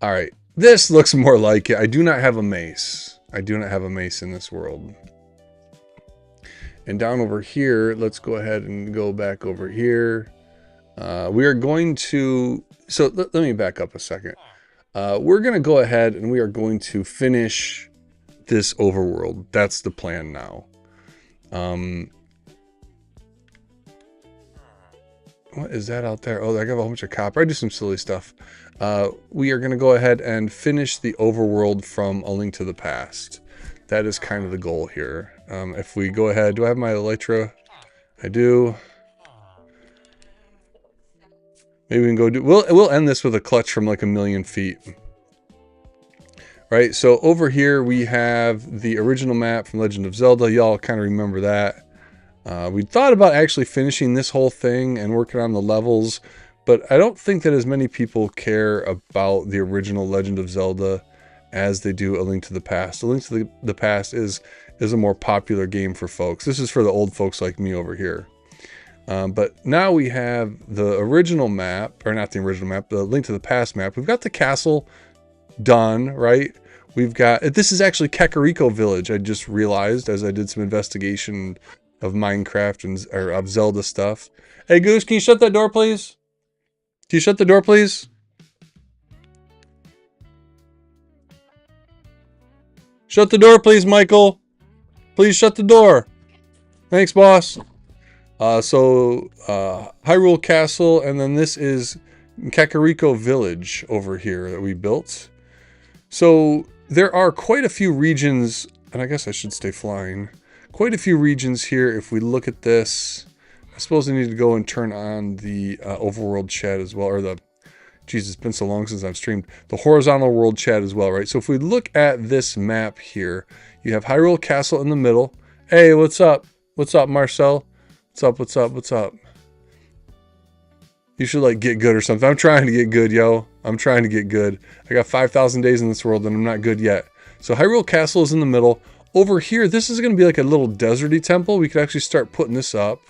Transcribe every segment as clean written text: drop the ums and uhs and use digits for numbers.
All right. This looks more like it. I do not have a mace. I do not have a mace in this world. And down over here, let's go ahead and go back over here. We are going to... So let me back up a second. We're going to go ahead and we are going to finish this overworld. That's the plan now. What is that out there? Oh, I got a whole bunch of copper. I do some silly stuff. We are going to go ahead and finish the overworld from A Link to the Past. That is kind of the goal here. If we go ahead, do I have my elytra? I do. Maybe we can go do... We'll end this with a clutch from like 1,000,000 feet. Right, so over here we have the original map from Legend of Zelda. Y'all kind of remember that. We thought about actually finishing this whole thing and working on the levels, but I don't think that as many people care about the original Legend of Zelda as they do A Link to the Past. A Link to the Past is a more popular game for folks. This is for the old folks like me over here. But now we have the original map, or not the original map, the Link to the Past map. We've got the castle done, right? We've got, this is actually Kakariko Village. I just realized as I did some investigation of Minecraft or of Zelda stuff. Hey Goose, can you shut that door, please? Can you shut the door, please? Shut the door, please, Michael. Please shut the door. Thanks, boss. Hyrule Castle, and then this is Kakariko Village over here that we built. So there are quite a few regions, and I guess I should stay flying. Quite a few regions here. If we look at this, I suppose I need to go and turn on the overworld chat as well, or the, geez, it's been so long since I've streamed, the horizontal world chat as well, right? So if we look at this map here, you have Hyrule Castle in the middle. Hey, what's up? What's up, Marcel? What's up, what's up, what's up? You should like get good or something. I'm trying to get good, yo. I'm trying to get good. I got 5,000 days in this world and I'm not good yet. So Hyrule Castle is in the middle. Over here, this is going to be like a little deserty temple. We could actually start putting this up.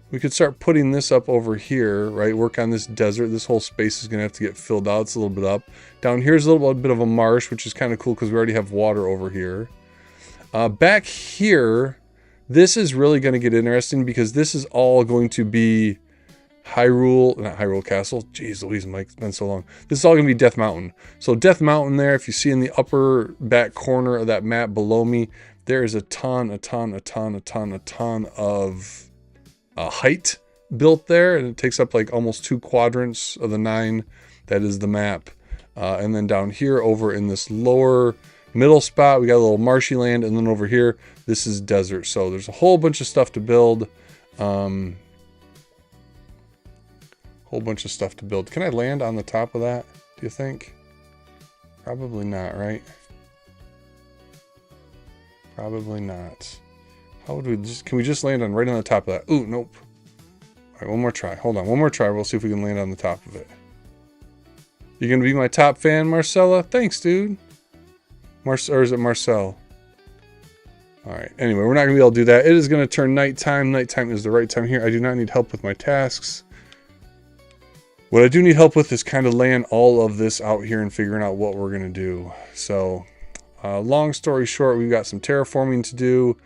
We could start putting this up over here, right? Work on this desert. This whole space is going to have to get filled out. It's a little bit up. Down here's a little bit of a marsh, which is kind of cool because we already have water over here. Back here, this is really going to get interesting because this is all going to be Hyrule, not Hyrule Castle. Jeez Louise, Mike, it's been so long. This is all going to be Death Mountain. So Death Mountain there, if you see in the upper back corner of that map below me, there is a ton of height built there. And it takes up like almost 2 quadrants of the 9 that is the map. And then down here over in this lower middle spot, we got a little marshy land. And then over here, this is desert. So there's a whole bunch of stuff to build. Whole bunch of stuff to build. Can I land on the top of that, do you think? Probably not, right? Probably not. How would we just, can we just land on right on the top of that? Ooh, nope. All right, one more try. Hold on, one more try. We'll see if we can land on the top of it. You gonna be my top fan, Marcella? Thanks, dude. Or is it Marcel? All right, anyway, we're not gonna be able to do that. It is gonna turn nighttime. Nighttime is the right time here. I do not need help with my tasks. What I do need help with is kind of laying all of this out here and figuring out what we're going to do. So, long story short, we've got some terraforming to do.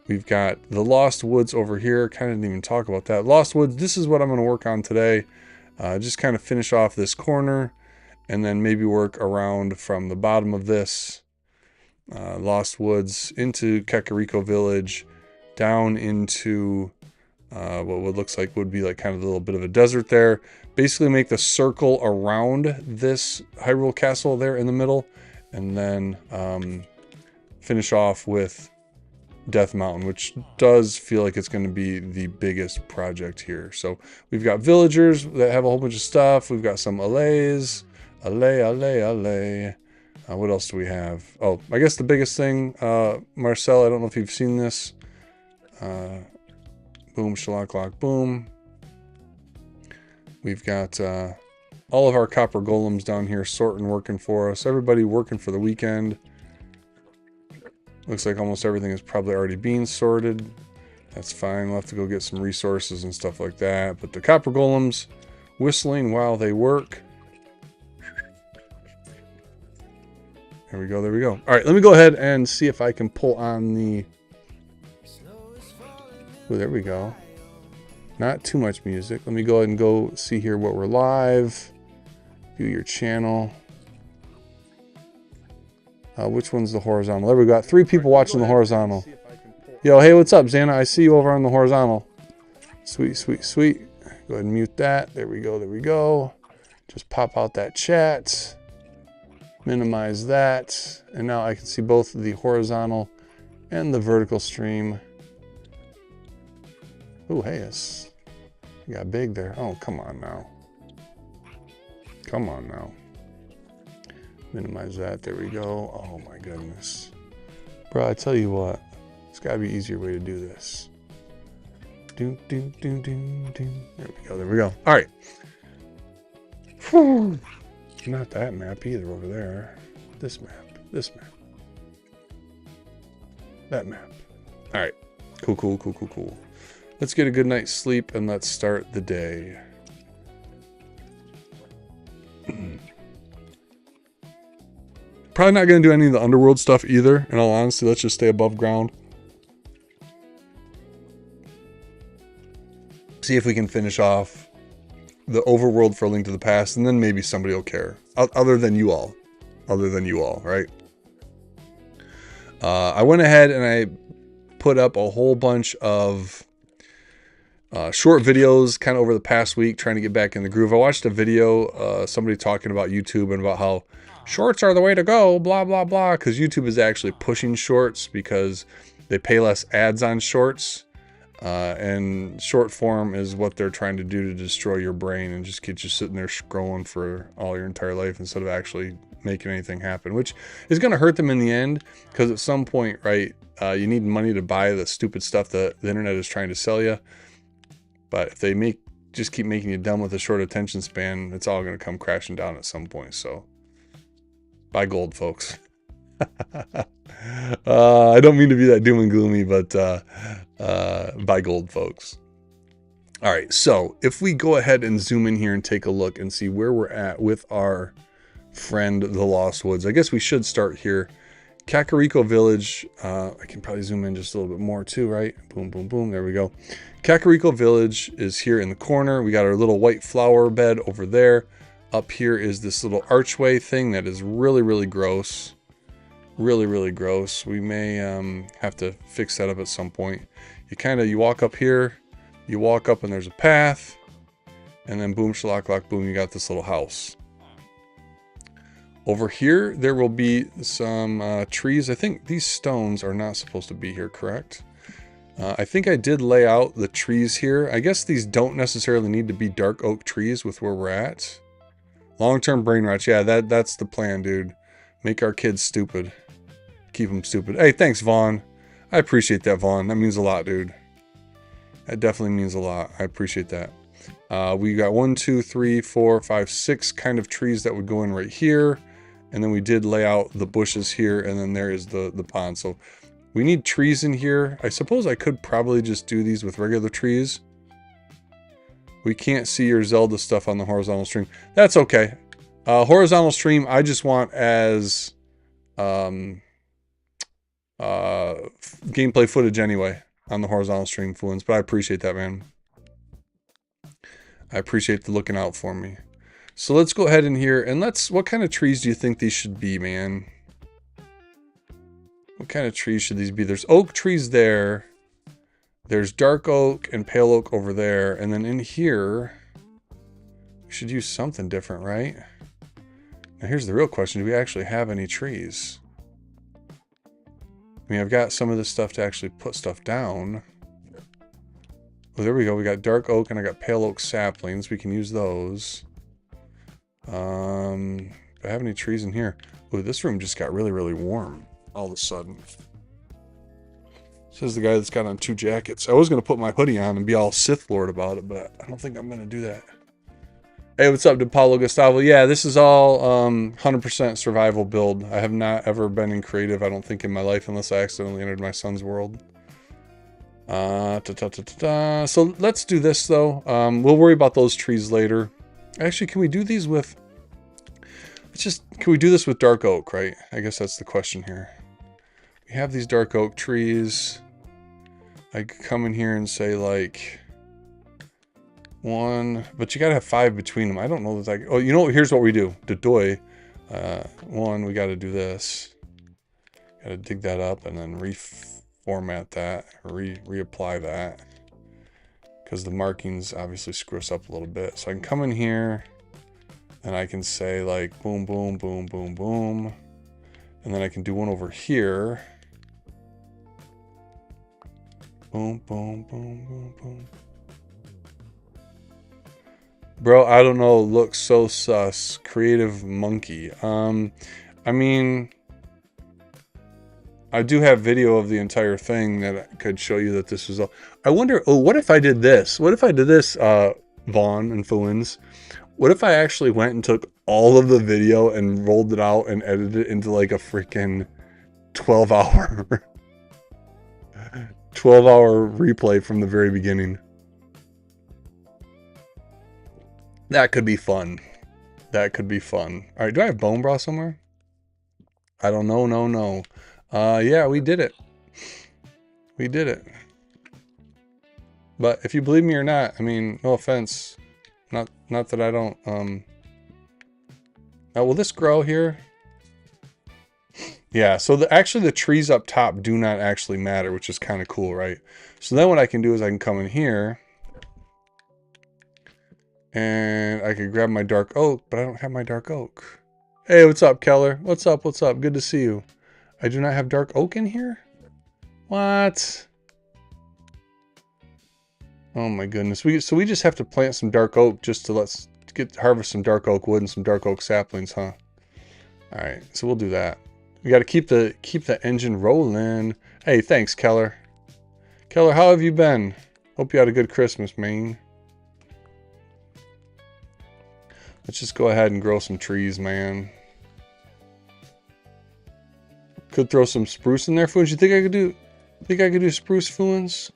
We've got the Lost Woods over here. Kind of didn't even talk about that. Lost Woods, this is what I'm going to work on today. Just kind of finish off this corner and then maybe work around from the bottom of this Lost Woods into Kakariko Village, down into what looks like would be like kind of a little bit of a desert there. Basically make the circle around this Hyrule Castle there in the middle, and then finish off with Death Mountain, which does feel like it's going to be the biggest project here. So we've got villagers that have a whole bunch of stuff. We've got some allays. Allay. What else do we have? Oh, I guess the biggest thing, Marcel, I don't know if you've seen this. Boom, shalak, lock, boom. We've got all of our copper golems down here sorting, working for us. Everybody working for the weekend. Looks like almost everything is probably already being sorted. That's fine. We'll have to go get some resources and stuff like that. But the copper golems whistling while they work. There we go. There we go. All right, let me go ahead and see if I can pull on the... Oh, there we go. Not too much music. Let me go ahead and go see here what we're live. View your channel. Which one's the horizontal? There we go. 3 people watching the horizontal. Yo, hey, what's up, Xana? I see you over on the horizontal. Sweet, sweet, sweet. Go ahead and mute that. There we go. There we go. Just pop out that chat. Minimize that. And now I can see both the horizontal and the vertical stream. Oh, hey, it's got big there. Oh, come on now. Come on now. Minimize that. There we go. Oh, my goodness. Bro, I tell you what. There's got to be an easier way to do this. There we go. There we go. All right. Whew. Not that map either over there. This map. This map. That map. All right. Cool, cool, cool, cool, cool. Let's get a good night's sleep and let's start the day. Probably not going to do any of the underworld stuff either. In all honesty, let's just stay above ground. See if we can finish off the overworld for A Link to the Past, and then maybe somebody will care. Other than you all. Other than you all, right? I went ahead and I put up a whole bunch of short videos kind of over the past week, trying to get back in the groove. I watched a video, somebody talking about YouTube and about how shorts are the way to go, blah, blah, blah, because YouTube is actually pushing shorts because they pay less ads on shorts. And short form is what they're trying to do to destroy your brain and just get you sitting there scrolling for all your entire life instead of actually making anything happen, which is going to hurt them in the end, because at some point, right, you need money to buy the stupid stuff that the internet is trying to sell you. But if they just keep making you dumb with a short attention span, it's all going to come crashing down at some point. So buy gold, folks. I don't mean to be that doom and gloomy, but buy gold, folks. All right, so if we go ahead and zoom in here and take a look and see where we're at with our friend, the Lost Woods. I guess we should start here. Kakariko Village. I can probably zoom in just a little bit more too, right? Boom, boom, boom. There we go. Kakariko Village is here in the corner. We got our little white flower bed over there. Up here is this little archway thing that is really, really gross. Really, really gross. We may have to fix that up at some point. You walk up here, you walk up and there's a path, and then boom, shalak, lock, boom, you got this little house. Over here, there will be some trees. I think these stones are not supposed to be here, correct? I think I did lay out the trees here. I guess these don't necessarily need to be dark oak trees with where we're at. Long-term brain rot. Yeah, that's the plan, dude. Make our kids stupid. Keep them stupid. Hey, thanks, Vaughn. I appreciate that, Vaughn. That means a lot, dude. That definitely means a lot. I appreciate that. We got 1, 2, 3, 4, 5, 6 kind of trees that would go in right here. And then we did lay out the bushes here, and then there is the pond. So we need trees in here. I suppose I could probably just do these with regular trees. We can't see your Zelda stuff on the horizontal stream. That's okay. Horizontal stream, I just want as gameplay footage anyway on the horizontal stream, Fluence. But I appreciate that, man. I appreciate the looking out for me. So let's go ahead in here and what kind of trees do you think these should be, man? What kind of trees should these be? There's oak trees there. There's dark oak and pale oak over there. And then in here, we should use something different, right? Now here's the real question. Do we actually have any trees? I mean, I've got some of this stuff to actually put stuff down. Oh, there we go. We got dark oak and I got pale oak saplings. We can use those. Do I have any trees in here? Oh, this room just got really, really warm all of a sudden. Says the guy that's got on 2 jackets. I was going to put my hoodie on and be all Sith Lord about it, but I don't think I'm going to do that. Hey, what's up to Paulo Gustavo? Yeah, this is all 100% survival build. I have not ever been in creative, I don't think, in my life, unless I accidentally entered my son's world. So let's do this, though. We'll worry about those trees later. Actually, can we do these with... can we do this with dark oak, right? I guess that's the question here. We have these dark oak trees. I could come in here and say like 1, but you gotta have 5 between them. I don't know that oh, you know what? Here's what we do. Dodoy. 1, we gotta do this. Gotta dig that up and then reformat that, reapply that. Because the markings obviously screw us up a little bit. So I can come in here and I can say like boom, boom, boom, boom, boom. And then I can do one over here. Boom, boom, boom, boom, boom. Bro, I don't know. Looks so sus. Creative monkey. I mean, I do have video of the entire thing that could show you that this was all. I wonder, oh, what if I did this? What if I did this, Vaughn and Fuins? What if I actually went and took all of the video and rolled it out and edited it into like a freaking 12-hour 12-hour replay from the very beginning? That could be fun. That could be fun. All right, do I have bone broth somewhere? I don't know. No. Yeah, we did it. We did it. But if you believe me or not, I mean, no offense. Not that I don't, Now, will this grow here? Yeah, so actually the trees up top do not actually matter, which is kind of cool, right? So then what I can do is I can come in here and I could grab my dark oak, but I don't have my dark oak. Hey, what's up, Keller? What's up? What's up? Good to see you. I do not have dark oak in here? What? Oh my goodness. So we just have to plant some dark oak just to harvest some dark oak wood and some dark oak saplings, huh? All right, so we'll do that. We got to keep the engine rolling. Hey, thanks, Keller. Keller, how have you been? Hope you had a good Christmas, man. Let's just go ahead and grow some trees, man. Could throw some spruce in there, Fuins. You think I could do? Think I could do spruce, Fuins?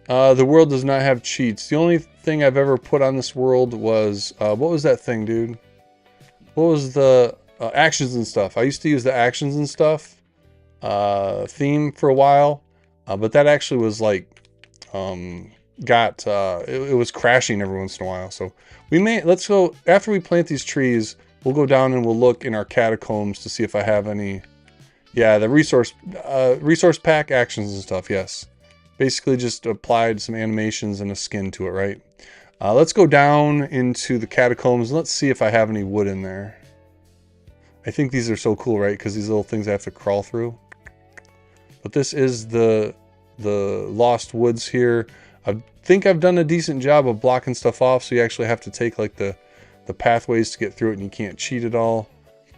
The world does not have cheats. The only thing I've ever put on this world was what was that thing, dude? What was the actions and stuff? I used to use the actions and stuff theme for a while, but that actually was like it was crashing every once in a while. So let's go after we plant these trees. We'll go down and we'll look in our catacombs to see if I have any. Yeah, the resource pack actions and stuff. Yes, basically just applied some animations and a skin to it, right? Let's go down into the catacombs and let's see if I have any wood in there. I think these are so cool, right? Because these little things I have to crawl through. But this is the lost woods here. I think I've done a decent job of blocking stuff off, so you actually have to take like the pathways to get through it, and you can't cheat at all.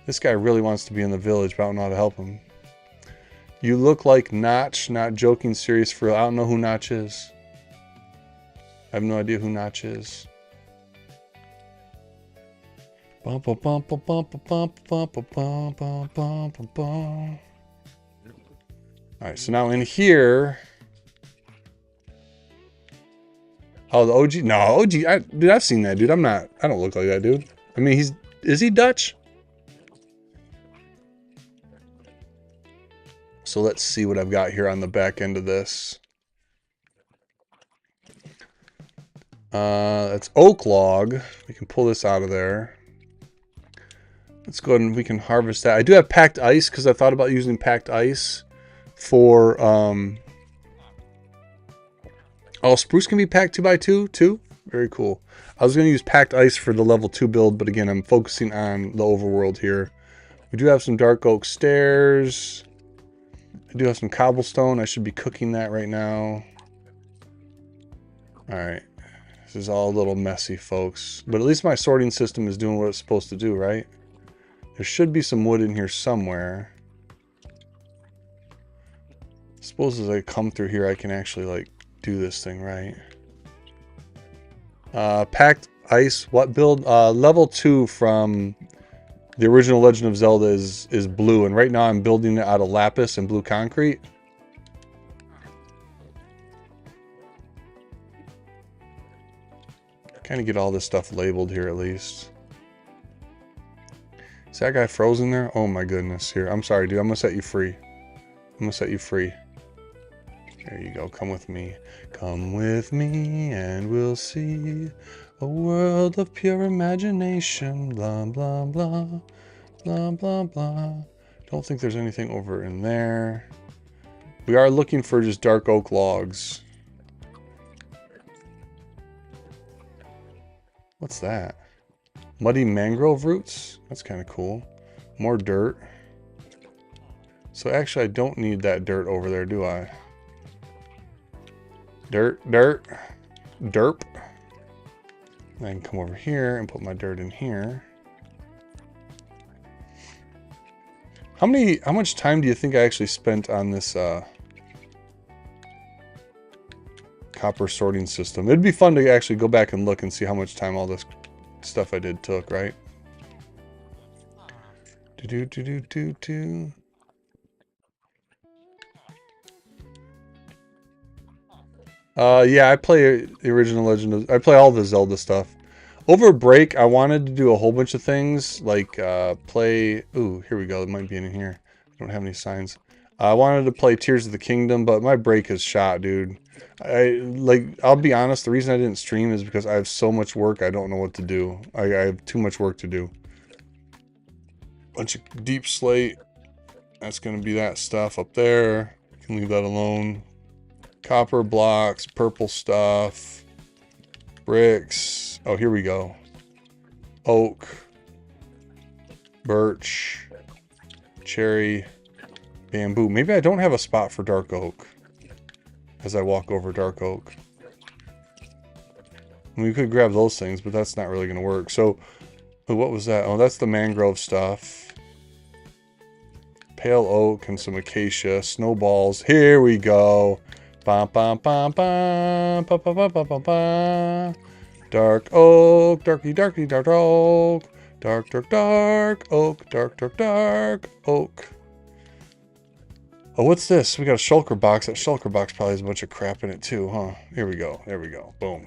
This guy really wants to be in the village, but I don't know how to help him. You look like Notch, not joking, serious for real. I don't know who Notch is. I have no idea who Notch is. Bum, bum, bum, bum, bum, bum, bum, bum, bum, bum, bum, bum, bum. All right, so now in here. Oh, the OG? No, OG. Dude, I've seen that, dude. I don't look like that, dude. I mean, is he Dutch? So let's see what I've got here on the back end of this. That's oak log. We can pull this out of there. Let's go ahead and we can harvest that. I do have packed ice because I thought about using packed ice for oh, spruce can be packed 2x2 too? Very cool. I was going to use packed ice for the level 2 build, but again, I'm focusing on the overworld here. We do have some dark oak stairs. I do have some cobblestone. I should be cooking that right now. Alright. This is all a little messy, folks. But at least my sorting system is doing what it's supposed to do, right? There should be some wood in here somewhere. I suppose as I come through here, I can actually, like, do this thing right. Packed ice. What build? Level 2 from the original Legend of Zelda is blue. And right now I'm building it out of lapis and blue concrete. Kind of get all this stuff labeled here at least. Is that guy frozen there? Oh my goodness. Here, I'm sorry, dude. I'm gonna set you free. I'm gonna set you free. There you go. Come with me. Come with me and we'll see a world of pure imagination. Blah, blah, blah. Blah, blah, blah. Don't think there's anything over in there. We are looking for just dark oak logs. What's that? Muddy mangrove roots? That's kind of cool. More dirt. So actually I don't need that dirt over there, do I? Dirt, dirt, derp. I can come over here and put my dirt in here. How much time do you think I actually spent on this copper sorting system? It'd be fun to actually go back and look and see how much time all this stuff I did took, right? Yeah, I play the original Legend of... I play all the Zelda stuff. Over break, I wanted to do a whole bunch of things, like play... Ooh, here we go. It might be in here. I don't have any signs. I wanted to play Tears of the Kingdom, but my break is shot, dude. I'll be honest, the reason I didn't stream is because I have so much work, I don't know what to do. I have too much work to do. Bunch of deep slate. That's going to be that stuff up there. You can leave that alone. Copper blocks, purple stuff, bricks. Oh, here we go. Oak, birch, cherry, bamboo. Maybe I don't have a spot for dark oak as I walk over dark oak. I mean, we could grab those things, but that's not really going to work. So, what was that? Oh, that's the mangrove stuff. Pale oak and some acacia. Snowballs. Here we go. Bum, bum, bum, bum, bum, bum, bum, bum, bum, bum. Dark oak, darky, darky, dark oak. Dark, dark, dark oak, dark, dark, dark oak. Oh, what's this? We got a shulker box. That shulker box probably has a bunch of crap in it too, huh? Here we go. There we go. Boom.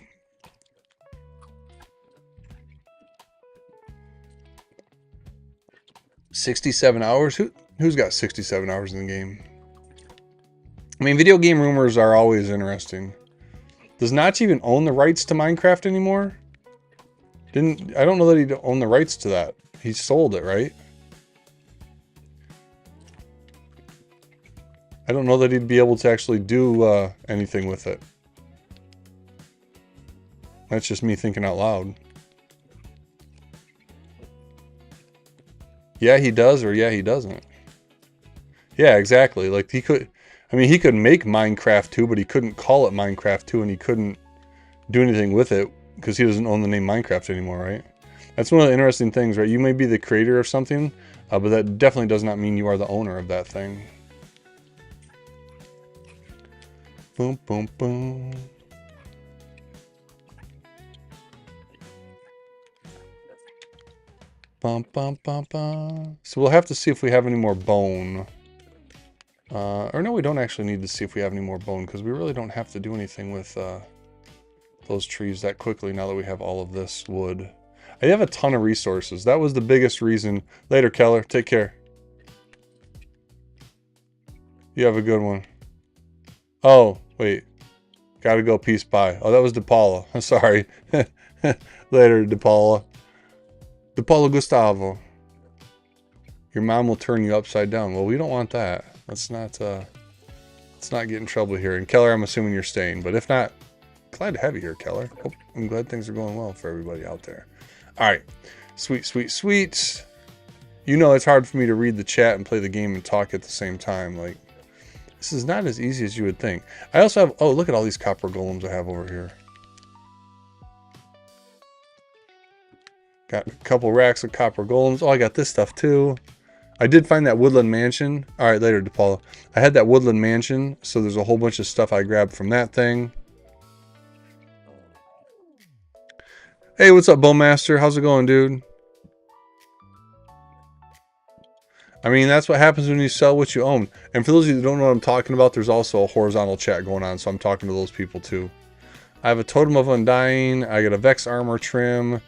$67 hours? Who's got 67 hours in the game? I mean, video game rumors are always interesting. Does Notch even own the rights to Minecraft anymore? I don't know that he owned the rights to that. He sold it, right? I don't know that he'd be able to actually do anything with it. That's just me thinking out loud. Yeah, he does, or yeah, he doesn't. Yeah, exactly. Like, he could... I mean, he could make Minecraft 2, but he couldn't call it Minecraft 2, and he couldn't do anything with it because he doesn't own the name Minecraft anymore, right? That's one of the interesting things, right? You may be the creator of something, but that definitely does not mean you are the owner of that thing. Boom, boom, boom. Bum, bum, bum, bum. So we'll have to see if we have any more bone. Or no, we don't actually need to see if we have any more bone, because we really don't have to do anything with those trees that quickly now that we have all of this wood. I have a ton of resources. That was the biggest reason. Later, Keller. Take care. You have a good one. Oh, wait. Gotta go. Peace. Bye. Oh, that was DePaula. I'm sorry. Later, DePaula. DePaula Gustavo. Your mom will turn you upside down. Well, we don't want that. Let's not get in trouble here. And Keller, I'm assuming you're staying. But if not, glad to have you here, Keller. Oh, I'm glad things are going well for everybody out there. All right. Sweet, sweet, sweet. You know it's hard for me to read the chat and play the game and talk at the same time. Like, this is not as easy as you would think. I also have... Oh, look at all these copper golems I have over here. Got a couple racks of copper golems. Oh, I got this stuff too. I did find that woodland mansion. All right, later, DePaula. I had that woodland mansion, so there's a whole bunch of stuff I grabbed from that thing. Hey, what's up, Bowmaster? How's it going, dude? I mean, that's what happens when you sell what you own. And for those of you that don't know what I'm talking about, there's also a horizontal chat going on, so I'm talking to those people too. I have a Totem of Undying. I got a Vex Armor Trim.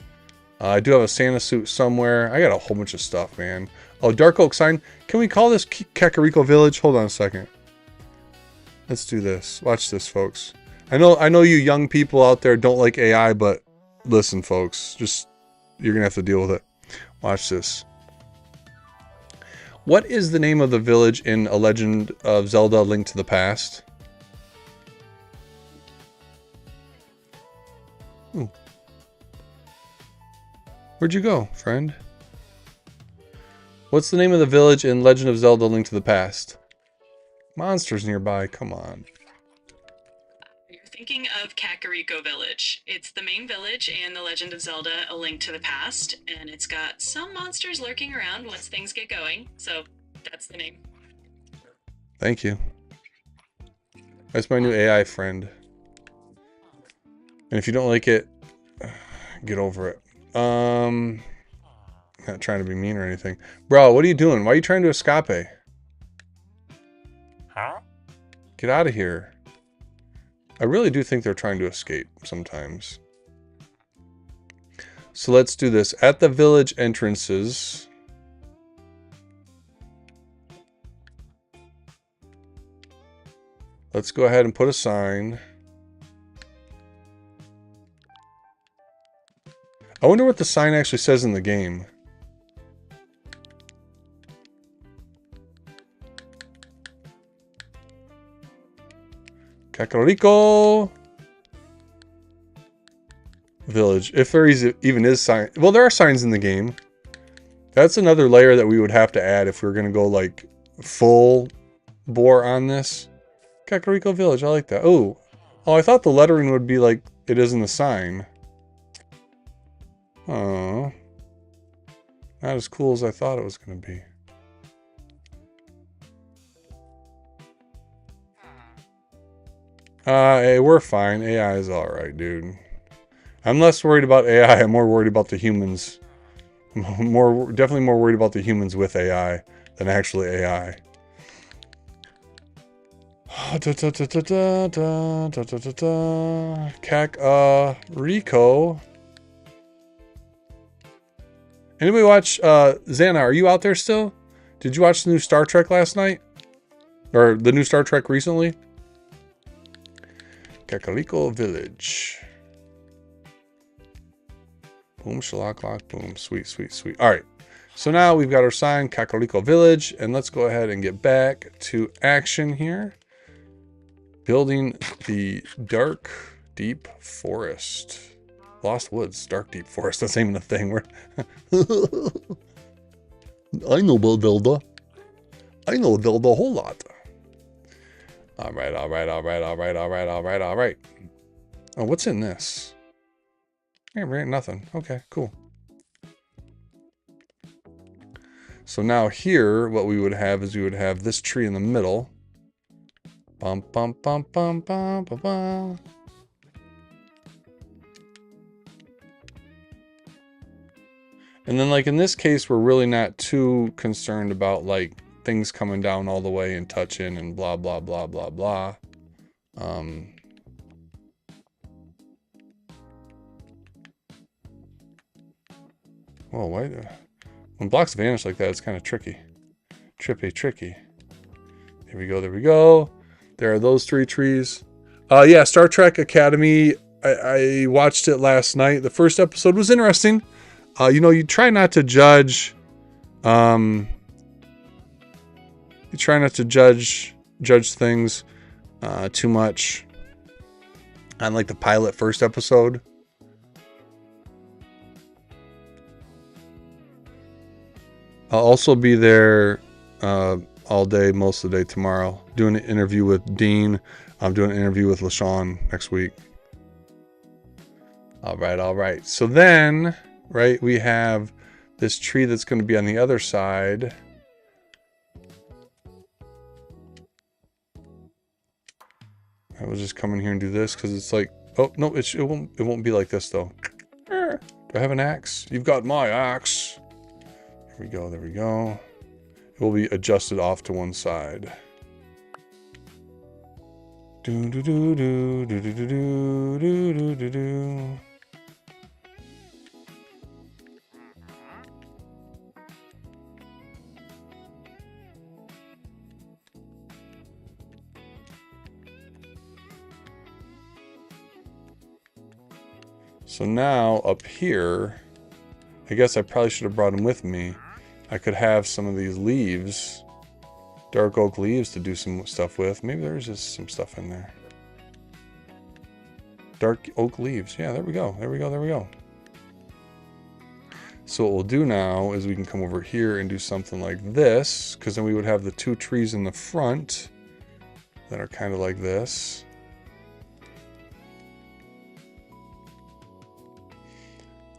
I do have a Santa suit somewhere. I got a whole bunch of stuff, man. Oh, Dark Oak sign. Can we call this Kakariko Village? Hold on a second. Let's do this. Watch this, folks. I know you young people out there don't like AI, but listen, folks. Just, you're going to have to deal with it. Watch this. What is the name of the village in A Legend of Zelda: Link to the Past? Ooh. Where'd you go, friend? What's the name of the village in Legend of Zelda: Link to the Past? Monsters nearby, come on. You're thinking of Kakariko Village. It's the main village in The Legend of Zelda: A Link to the Past, and it's got some monsters lurking around once things get going, so that's the name. Thank you. That's my new AI friend. And if you don't like it, get over it. Not trying to be mean or anything. Bro, what are you doing? Why are you trying to escape? Huh? Get out of here. I really do think they're trying to escape sometimes. So let's do this. At the village entrances. Let's go ahead and put a sign. I wonder what the sign actually says in the game. Kakariko Village. If there even is sign. Well, there are signs in the game. That's another layer that we would have to add if we were going to go like full bore on this. Kakariko Village. I like that. Oh, I thought the lettering would be like it is in the sign. Oh, not as cool as I thought it was going to be. Hey, we're fine. AI is alright, dude. I'm less worried about AI. I'm more worried about the humans. Definitely more worried about the humans with AI than actually AI. Kakariko. Anybody watch, Xana, are you out there still? Did you watch the new Star Trek last night? Or the new Star Trek recently? Kakariko Village. Boom, shalak, lock, boom. Sweet, sweet, sweet. All right. So now we've got our sign, Kakariko Village. And let's go ahead and get back to action here. Building the dark, deep forest. Lost Woods, dark, deep forest. That's even a thing. I know about Zelda. I know Zelda a whole lot. All right, all right, all right, all right, all right, all right, all right. Oh, what's in this? Yeah, right, nothing. Okay, cool. So now here, what we would have is we would have this tree in the middle. Bum, bum, bum, bum, bum, bum, bum. And then, like, in this case, we're really not too concerned about, like, things coming down all the way and touching and blah, blah, blah, blah, blah. Whoa, why? When blocks vanish like that, it's kind of tricky. Tricky. Here we go, there we go. There are those three trees. Yeah, Star Trek Academy. I watched it last night. The first episode was interesting. You know, you try not to judge. You try not to judge things too much on like the pilot first episode. I'll also be there all day, most of the day tomorrow, doing an interview with Dean. I'm doing an interview with LaShawn next week. All right. So then, right, we have this tree that's going to be on the other side. I will just come in here and do this because it's like, oh no, it won't be like this though. Do I have an axe? You've got my axe. There we go. It will be adjusted off to one side. So now up here, I guess I probably should have brought him with me. I could have some of these leaves, dark oak leaves, to do some stuff with. Maybe there's just some stuff in there. Dark oak leaves. Yeah, there we go. There we go. There we go. So what we'll do now is we can come over here and do something like this, because then we would have the two trees in the front that are kind of like this.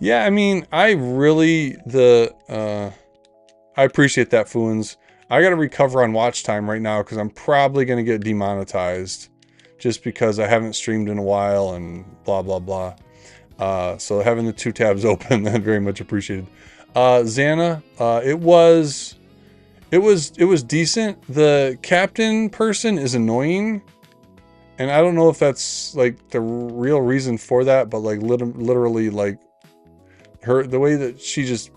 Yeah, I mean, I appreciate that, Foons. I got to recover on watch time right now because I'm probably going to get demonetized just because I haven't streamed in a while and blah, blah, blah. So having the two tabs open, that very much appreciated. Xana, it was decent. The captain person is annoying. And I don't know if that's like the real reason for that, but like literally like the way that she just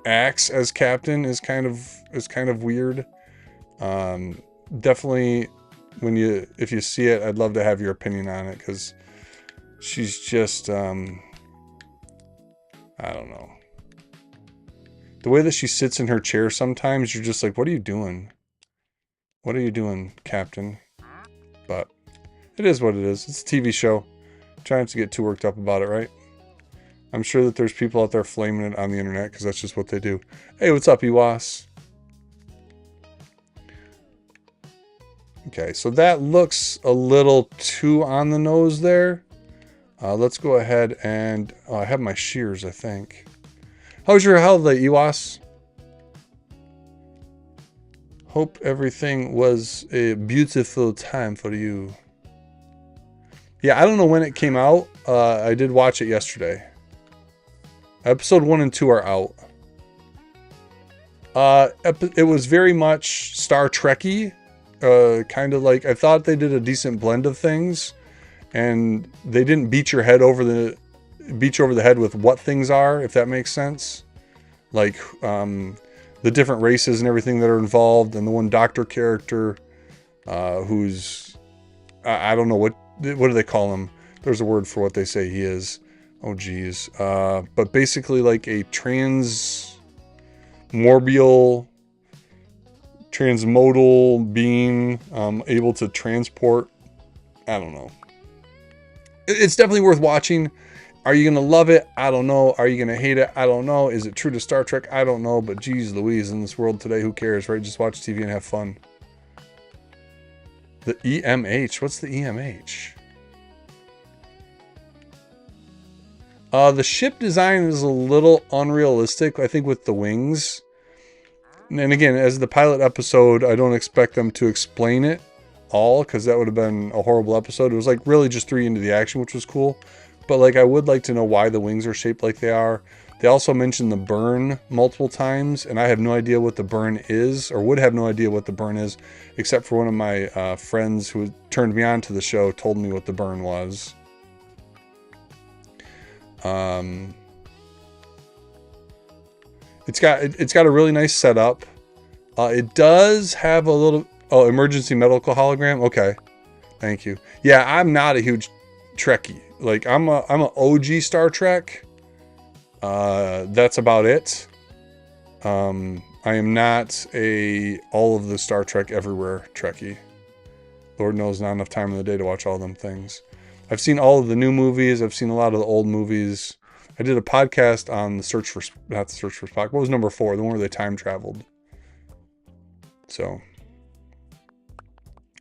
acts as captain is kind of weird. Definitely if you see it, I'd love to have your opinion on it, because she's just I don't know. The way that she sits in her chair sometimes, you're just like, what are you doing? What are you doing, Captain? But it is what it is. It's a TV show. Trying to get too worked up about it, right? I'm sure that there's people out there flaming it on the internet because that's just what they do. Hey, what's up, Iwas? Okay, so that looks a little too on the nose there. Let's go ahead and... I have my shears, I think. How's your holiday, Iwas? Hope everything was a beautiful time for you. Yeah, I don't know when it came out. I did watch it yesterday. Episode 1 and 2 are out. It was very much Star Trek-y. Kind of like, I thought they did a decent blend of things, and they didn't beat you over the head with what things are, if that makes sense. Like the different races and everything that are involved, and the one doctor character who's I don't know what do they call him. There's a word for what they say he is. Oh geez. But basically like a transmodal being, able to transport. I don't know. It's definitely worth watching. Are you gonna love it? I don't know. Are you gonna hate it? I don't know. Is it true to Star Trek? I don't know. But geez Louise, in this world today, who cares, right? Just watch TV and have fun. The EMH. What's the EMH? The ship design is a little unrealistic, I think, with the wings. And again, as the pilot episode, I don't expect them to explain it all, because that would have been a horrible episode. It was like really just 3 into the action, which was cool. But like, I would like to know why the wings are shaped like they are. They also mentioned the burn multiple times, and I have no idea what the burn is, or would have no idea what the burn is, except for one of my friends who turned me on to the show told me what the burn was. It's got a really nice setup. It does have a little emergency medical hologram. Okay, thank you. Yeah, I'm not a huge Trekkie. Like I'm a OG Star Trek. That's about it. I am not all of the Star Trek everywhere Trekkie. Lord knows, not enough time in the day to watch all them things. I've seen all of the new movies. I've seen a lot of the old movies. I did a podcast on not the Search for Spock. What was number 4? The one where they time traveled. So,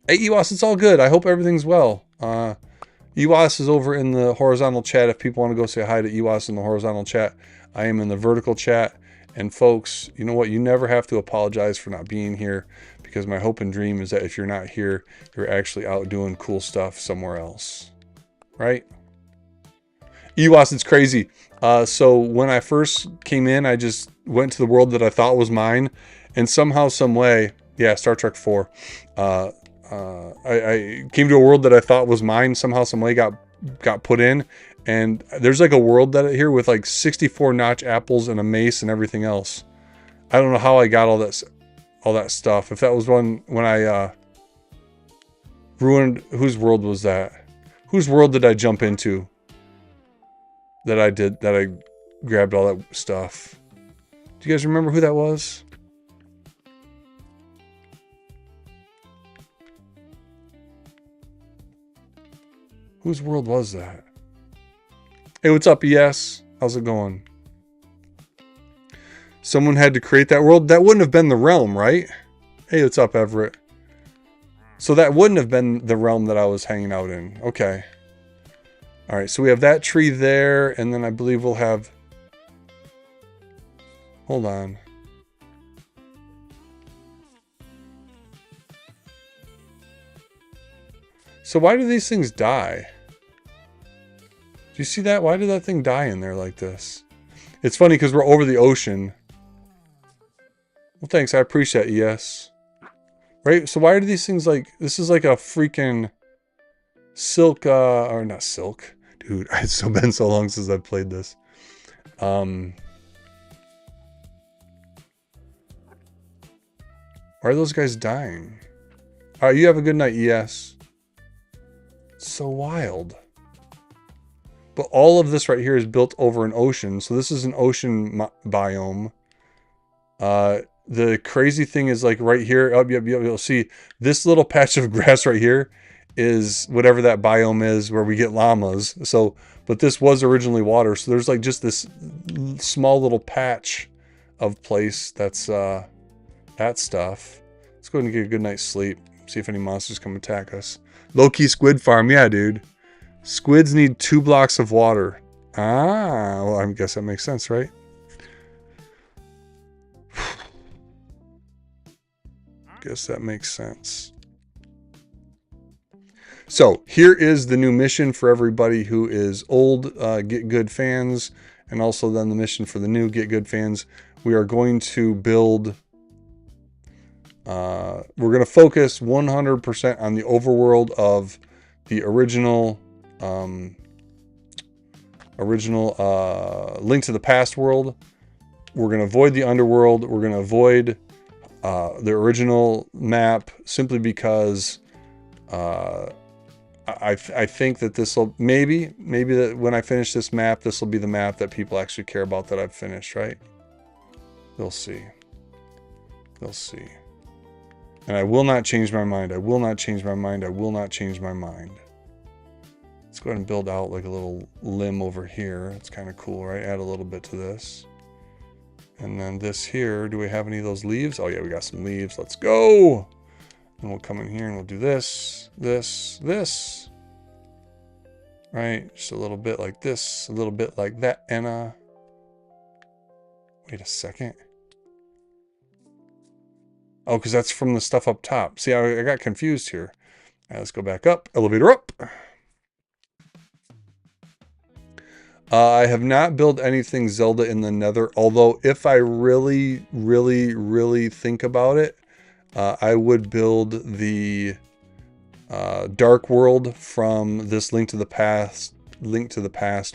hey Ewas, it's all good. I hope everything's well. Ewas is over in the horizontal chat. If people want to go say hi to Ewas in the horizontal chat, I am in the vertical chat. And folks, you know what? You never have to apologize for not being here, because my hope and dream is that if you're not here, you're actually out doing cool stuff somewhere else. Right? Ewas, it's crazy. So when I first came in, I just went to the world that I thought was mine, and somehow, some way, yeah, Star Trek 4. I came to a world that I thought was mine. Somehow, some way, got put in, and there's like a world that here with like 64 notch apples and a mace and everything else. I don't know how I got all that stuff. If that was when I ruined, whose world was that? Whose world did I jump into? that I did, that I grabbed all that stuff. Do you guys remember who that was? Whose world was that? Hey, what's up, ES? How's it going? Someone had to create that world. That wouldn't have been the realm, right? Hey, what's up, Everett? So that wouldn't have been the realm that I was hanging out in. Okay. All right, so we have that tree there, and then I believe we'll have... Hold on. So why do these things die? Do you see that? Why did that thing die in there like this? It's funny because we're over the ocean. Well, thanks. I appreciate it, yes. Right? So why are these things like... This is like a freaking silk... or not silk. Dude, it's been so long since I've played this. Why are those guys dying? Alright, you have a good night, ES. It's so wild. But all of this right here is built over an ocean. So this is an ocean biome. The crazy thing is like right here. Oh, yep, you'll see this little patch of grass right here is whatever that biome is where we get llamas. So, but this was originally water. So there's like just this small little patch of place that's that stuff. Let's go ahead and get a good night's sleep. See if any monsters come attack us. Low-key squid farm. Yeah, dude. Squids need 2 blocks of water. Ah, well, I guess that makes sense, right? Guess that makes sense. So here is the new mission for everybody who is old Get Good fans, and also then the mission for the new Get Good fans. We are going to build... we're going to focus 100% on the overworld of the original Link to the Past world. We're going to avoid the underworld. We're going to avoid the original map simply because I think that this will maybe that when I finish this map, this will be the map that people actually care about that I've finished, right? They'll see. They'll see. And I will not change my mind. I will not change my mind. I will not change my mind. Let's go ahead and build out like a little limb over here. It's kind of cool, right? Add a little bit to this. And then this here, do we have any of those leaves? Oh yeah, we got some leaves. Let's go. And we'll come in here and we'll do this, this, this. Right? Just a little bit like this, a little bit like that. And wait a second. Oh, because that's from the stuff up top. See, I got confused here. All right, let's go back up. Elevator up. I have not built anything Zelda in the Nether, although if I really, really, really think about it, I would build the Dark World from this Link to the Past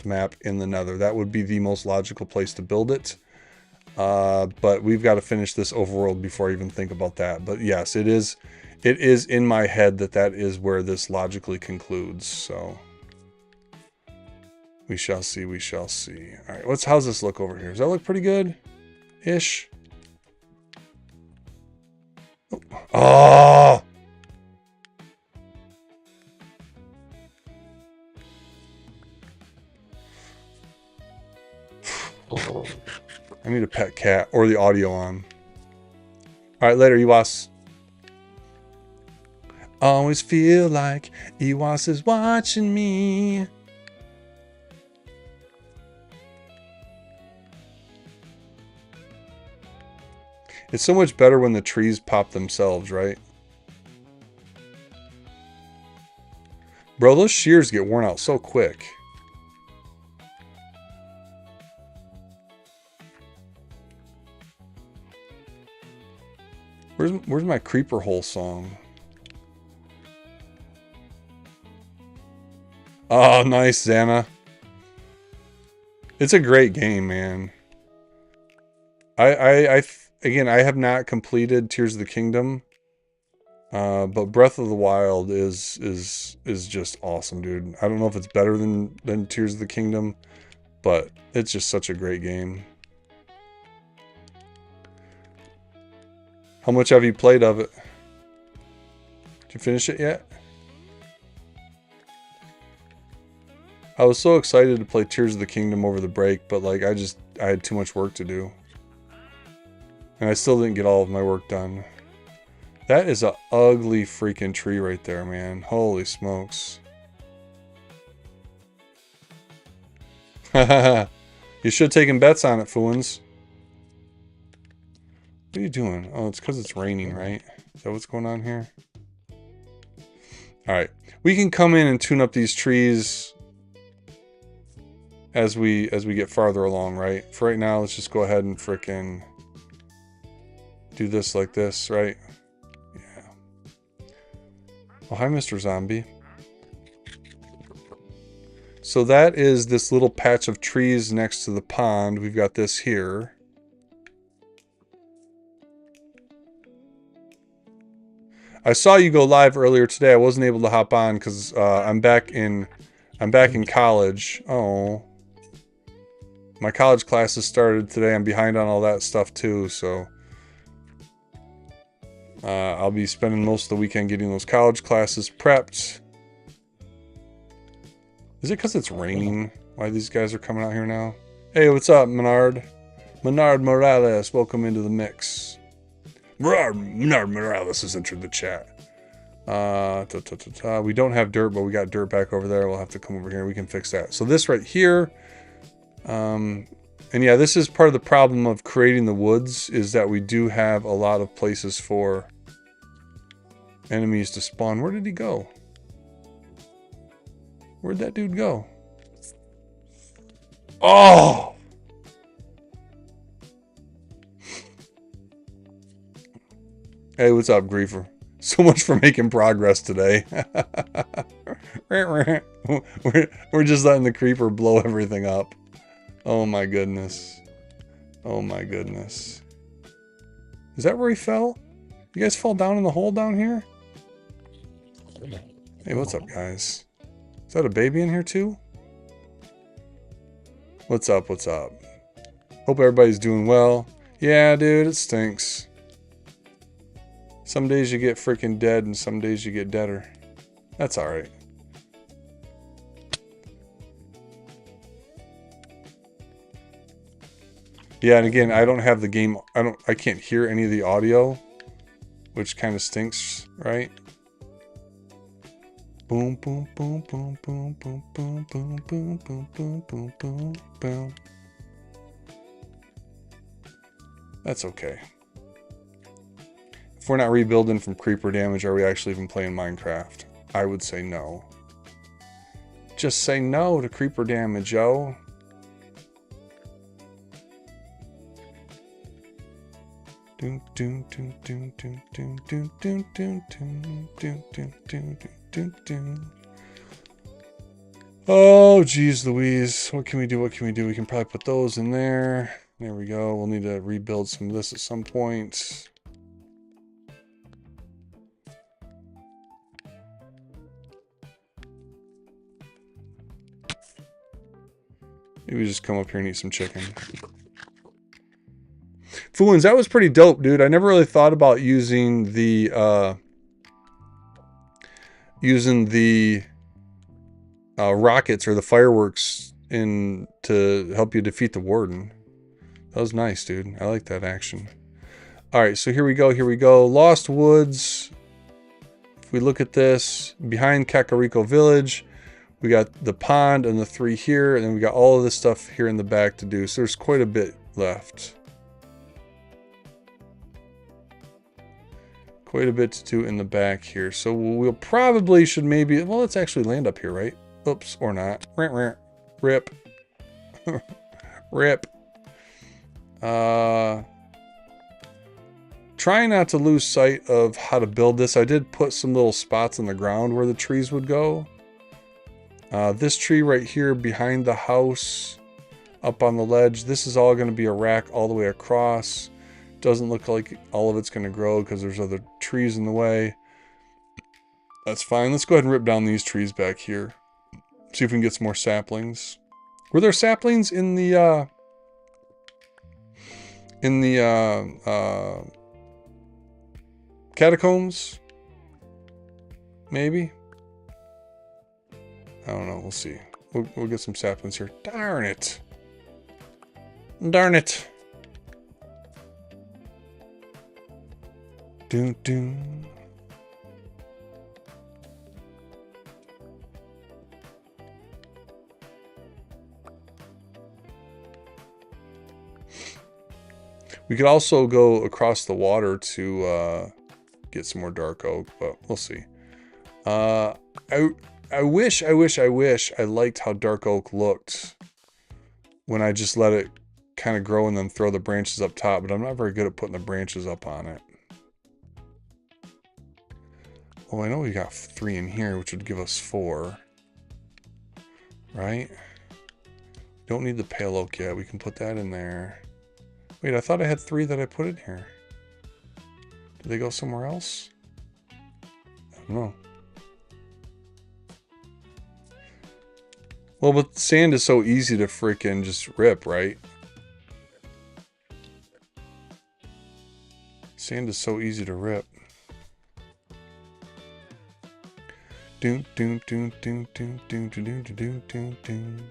map in the Nether. That would be the most logical place to build it. But we've got to finish this overworld before I even think about that. But yes, it is in my head that is where this logically concludes. So we shall see. We shall see. All right, how's this look over here? Does that look pretty good? Ish. Oh! I need a pet cat or the audio on. All right, later, Iwas. Always feel like Iwas is watching me. It's so much better when the trees pop themselves, right? Bro, those shears get worn out so quick. Where's my creeper hole song? Oh, nice, Xana. It's a great game, man. Again, I have not completed Tears of the Kingdom, but Breath of the Wild is just awesome, dude. I don't know if it's better than Tears of the Kingdom, but it's just such a great game. How much have you played of it? Did you finish it yet? I was so excited to play Tears of the Kingdom over the break, but like I had too much work to do. And I still didn't get all of my work done. That is a ugly freaking tree right there, man. Holy smokes. You should have taken bets on it, Fooins. What are you doing? Oh, it's because it's raining, right? Is that what's going on here? Alright. We can come in and tune up these trees as we get farther along, right? For right now, let's just go ahead and frickin' do this like this, right? Yeah. Oh, hi, Mr. Zombie. So that is this little patch of trees next to the pond. We've got this here. I saw you go live earlier today. I wasn't able to hop on because I'm back in college. Oh, my college classes started today. I'm behind on all that stuff too, so I'll be spending most of the weekend getting those college classes prepped. Is it because it's raining? Why these guys are coming out here now? Hey, what's up, Menard? Menard Morales, welcome into the mix. Menard Morales has entered the chat. We don't have dirt, but we got dirt back over there. We'll have to come over here. We can fix that. So this right here, and yeah, this is part of the problem of creating the woods, is that we do have a lot of places for enemies to spawn. Where did he go? Where'd that dude go? Oh! Hey, what's up, Griefer? So much for making progress today. We're just letting the creeper blow everything up. Oh my goodness. Oh my goodness. Is that where he fell? You guys fall down in the hole down here? Hey, what's up, guys? Is that a baby in here too? What's up, what's up? Hope everybody's doing well. Yeah, dude, it stinks. Some days you get freaking dead and some days you get deader. That's alright. Yeah, and again, I don't have the game, I can't hear any of the audio, which kind of stinks, right? Boom, boom, boom, boom, boom, boom, boom, boom, boom, boom, boom, boom, boom, boom. That's okay. If we're not rebuilding from creeper damage, are we actually even playing Minecraft? I would say no. Just say no to creeper damage, yo. Oh, geez Louise. What can we do? What can we do? We can probably put those in there. There we go. We'll need to rebuild some of this at some point. Maybe we just come up here and eat some chicken. Fooins, that was pretty dope, dude. I never really thought about using the rockets or the fireworks to help you defeat the warden. That was nice, dude. I like that action. All right, so here we go. Here we go. Lost Woods. If we look at this, behind Kakariko Village, we got the pond and the 3 here, and then we got all of this stuff here in the back to do. So there's quite a bit left. Quite a bit to do in the back here. So we'll probably should maybe, well, let's actually land up here, right? Oops, or not. Rip. Rip. Trying not to lose sight of how to build this. I did put some little spots on the ground where the trees would go. This tree right here behind the house, up on the ledge, this is all going to be a rack all the way across. Doesn't look like all of it's going to grow because there's other trees in the way. That's fine. Let's go ahead and rip down these trees back here. See if we can get some more saplings. Were there saplings in the catacombs? Maybe. I don't know. We'll see. We'll get some saplings here. Darn it. Darn it. Doom doom. We could also go across the water to get some more dark oak, but we'll see. I wish I liked how dark oak looked when I just let it kind of grow and then throw the branches up top, but I'm not very good at putting the branches up on it. Well, I know we got 3 in here, which would give us 4. Right? Don't need the pale oak yet. We can put that in there. Wait, I thought I had 3 that I put in here. Did they go somewhere else? I don't know. Well, but sand is so easy to freaking just rip, right? Sand is so easy to rip. Doom doom doom doom doom doom doom doom doom doom.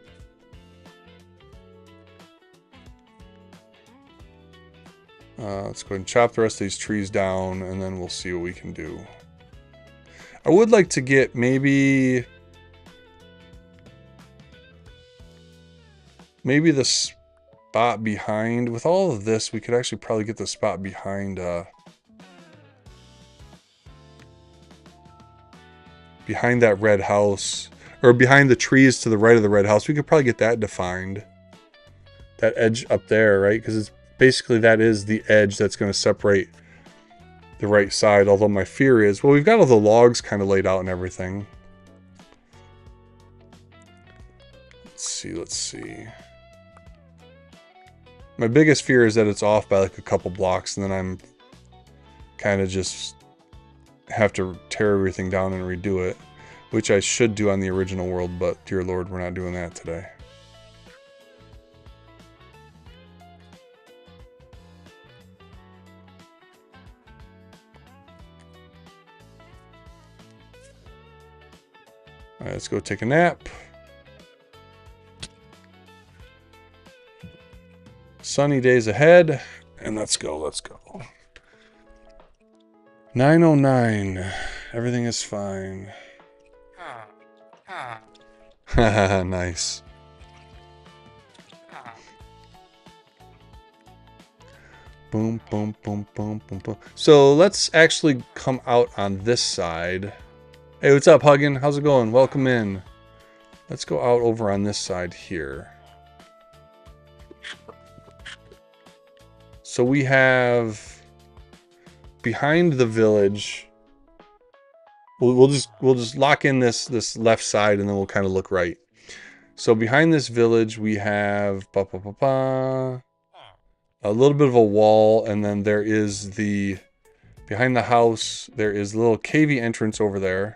Let's go ahead and chop the rest of these trees down, and then we'll see what we can do. I would like to get maybe the spot behind. With all of this, we could actually probably get the spot behind behind that red house, or behind the trees to the right of the red house. We could probably get that defined. That edge up there, right? Because it's basically, that is the edge that's going to separate the right side. Although my fear is, well, we've got all the logs kind of laid out and everything. Let's see. My biggest fear is that it's off by like a couple blocks, and then I'm kind of just have to tear everything down and redo it, which I should do on the original world, but dear Lord, we're not doing that today. All right, let's go take a nap. Sunny days ahead, and let's go. 9:09. Everything is fine. Nice. Boom, boom, boom, boom, boom, boom. So let's actually come out on this side. Hey, what's up, Huggin? How's it going? Welcome in. Let's go out over on this side here. So we have behind the village. We'll just lock in this left side, and then we'll kind of look right. So behind this village we have a little bit of a wall, and then there is behind the house there is a little cavey entrance over there.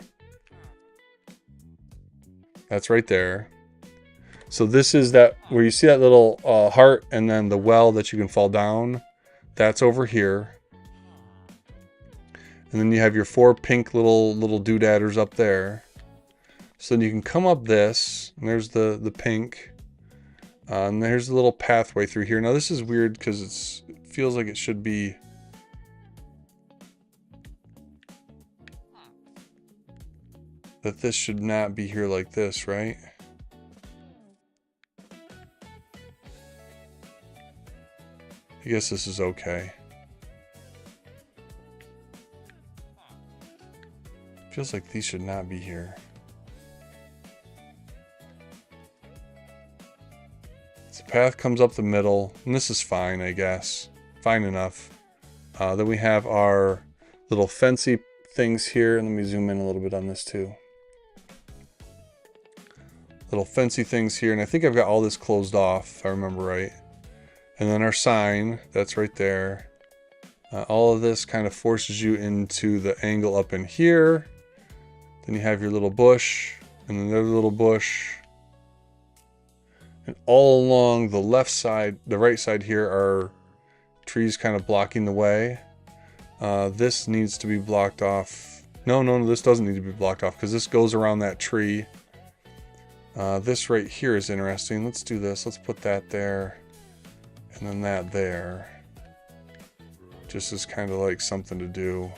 That's right there. So this is that where you see that little heart, and then the well that you can fall down. That's over here. And then you have your 4 pink little doodadders up there. So then you can come up this, and there's the pink. And there's a little pathway through here. Now this is weird because it feels like it should be. That this should not be here like this, right? I guess this is okay. Feels like these should not be here. So the path comes up the middle, and this is fine, I guess. Fine enough. Then we have our little fancy things here, and let me zoom in a little bit on this too. Little fancy things here, and I think I've got all this closed off, if I remember right. And then our sign, that's right there. All of this kind of forces you into the angle up in here. Then you have your little bush, and another little bush. And all along the left side, the right side here are trees kind of blocking the way. This needs to be blocked off. No, this doesn't need to be blocked off because this goes around that tree. This right here is interesting. Let's do this. Let's put that there and then that there. Just as kind of like something to do.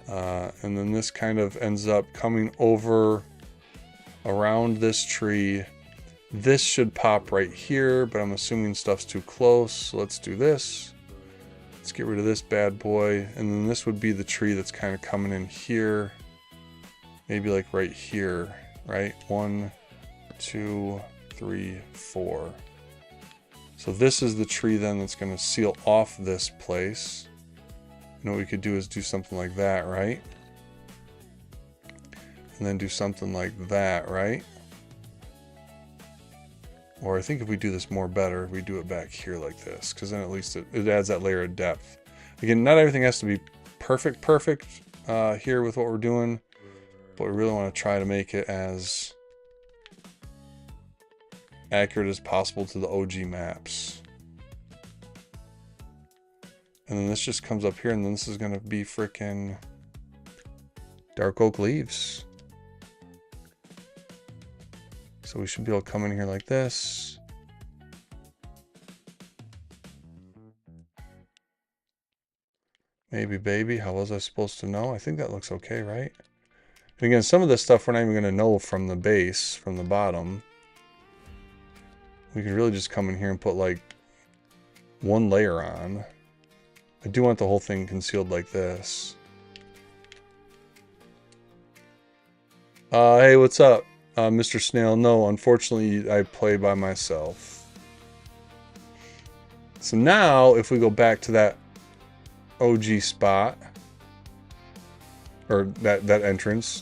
And then this kind of ends up coming over around this tree. This should pop right here, but I'm assuming stuff's too close. So let's do this. Let's get rid of this bad boy. And then this would be the tree that's kind of coming in here. Maybe like right here, right? 1, 2, 3, 4. So this is the tree then that's going to seal off this place. And what we could do is do something like that, right? And then do something like that, right? Or I think if we do this more better, we do it back here like this, because then at least it adds that layer of depth. Again, not everything has to be perfect here with what we're doing, but we really want to try to make it as accurate as possible to the OG maps. And then this just comes up here, and then this is going to be frickin' dark oak leaves. So we should be able to come in here like this. Maybe baby, how was I supposed to know? I think that looks okay, right? And again, some of this stuff we're not even going to know from the base, from the bottom. We could really just come in here and put like one layer on. I do want the whole thing concealed like this. Hey, what's up? Mr. Snail, no, unfortunately, I play by myself. So now, if we go back to that OG spot, or that entrance,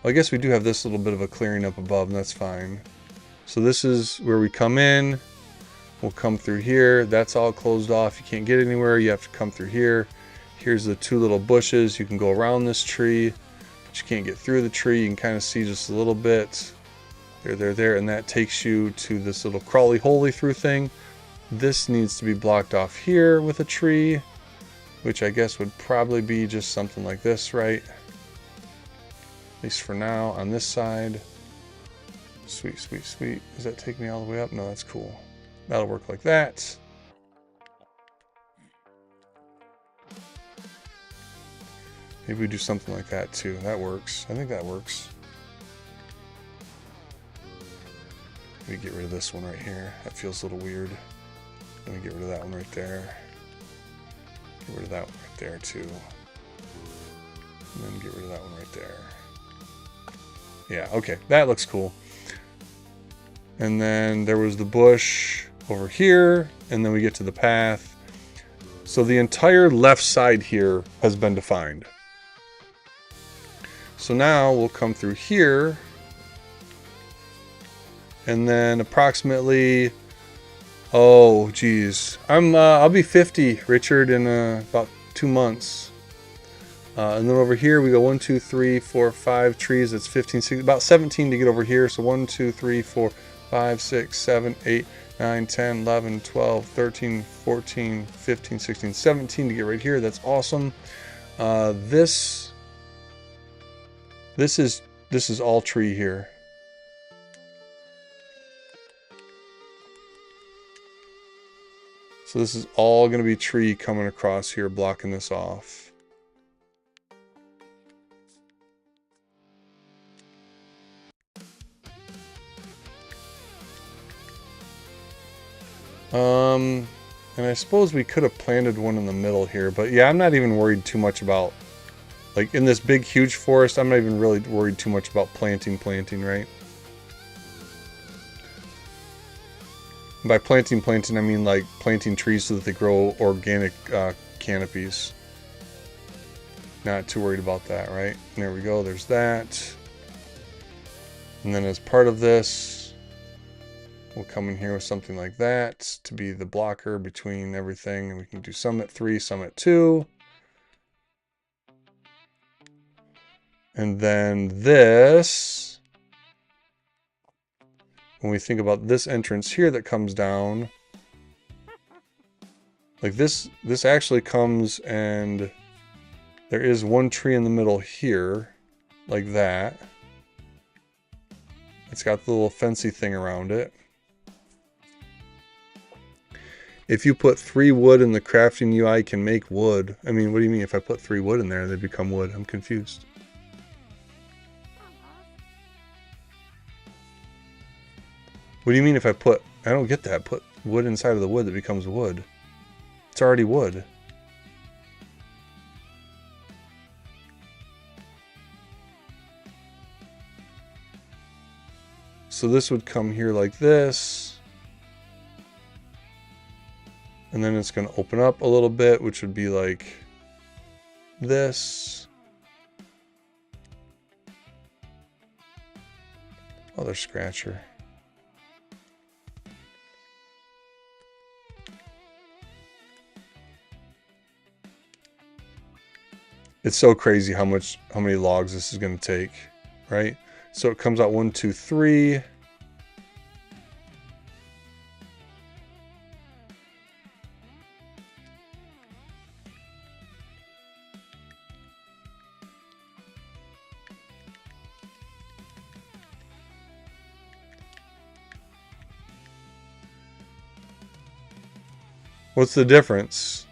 well, I guess we do have this little bit of a clearing up above, and that's fine. So this is where we come in. We'll come through here. That's all closed off. You can't get anywhere. You have to come through here. Here's the two little bushes. You can go around this tree. You can't get through the tree. You can kind of see just a little bit there, and that takes you to this little crawly holy through thing. This needs to be blocked off here with a tree, which I guess would probably be just something like this, right? At least for now on this side. Sweet. Does that take me all the way up? No, that's cool. That'll work like that. Maybe we do something like that too. That works. I think that works. Let me get rid of this one right here. That feels a little weird. Let me get rid of that one right there. Get rid of that one right there too. And then get rid of that one right there. Yeah, okay. That looks cool. And then there was the bush over here. And then we get to the path. So the entire left side here has been defined. So now we'll come through here, and then approximately, oh geez, I'll be 50, Richard, in about 2 months. And then over here we go 1, 2, 3, 4, 5 trees. That's 15, 16, about 17 to get over here. So 1, 2, 3, 4, 5, 6, 7, 8, 9, 10, 11, 12, 13, 14, 15, 16, 17 to get right here. That's awesome. This is all tree here. So this is all going to be tree coming across here, blocking this off. And I suppose we could have planted one in the middle here, but yeah, I'm not even worried too much about, like in this big, huge forest, I'm not even really worried too much about planting, right? And by planting, I mean like planting trees so that they grow organic canopies. Not too worried about that, right? And there we go, there's that. And then as part of this, we'll come in here with something like that to be the blocker between everything. And we can do some at 3, some at 2. And then this when we think about this entrance here that comes down, like this actually comes, and there is one tree in the middle here, like that. It's got the little fancy thing around it. If you put 3 wood in the crafting UI, can make wood. I mean, what do you mean if I put 3 wood in there, they become wood? I'm confused. What do you mean if I put... I don't get that. Put wood inside of the wood that becomes wood. It's already wood. So this would come here like this. And then it's going to open up a little bit, which would be like this. Other scratcher. It's so crazy how many logs this is going to take, right? So it comes out 1, 2, 3. What's the difference?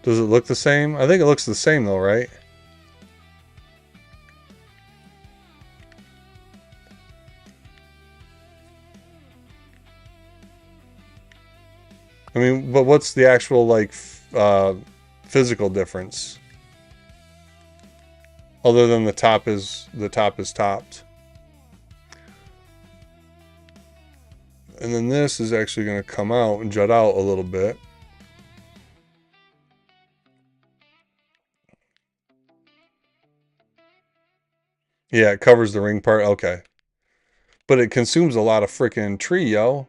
Does it look the same? I think it looks the same though, right? I mean, but what's the actual like physical difference? Other than the top is topped. And then this is actually going to come out and jut out a little bit. Yeah, it covers the ring part. Okay. But it consumes a lot of freaking tree, yo.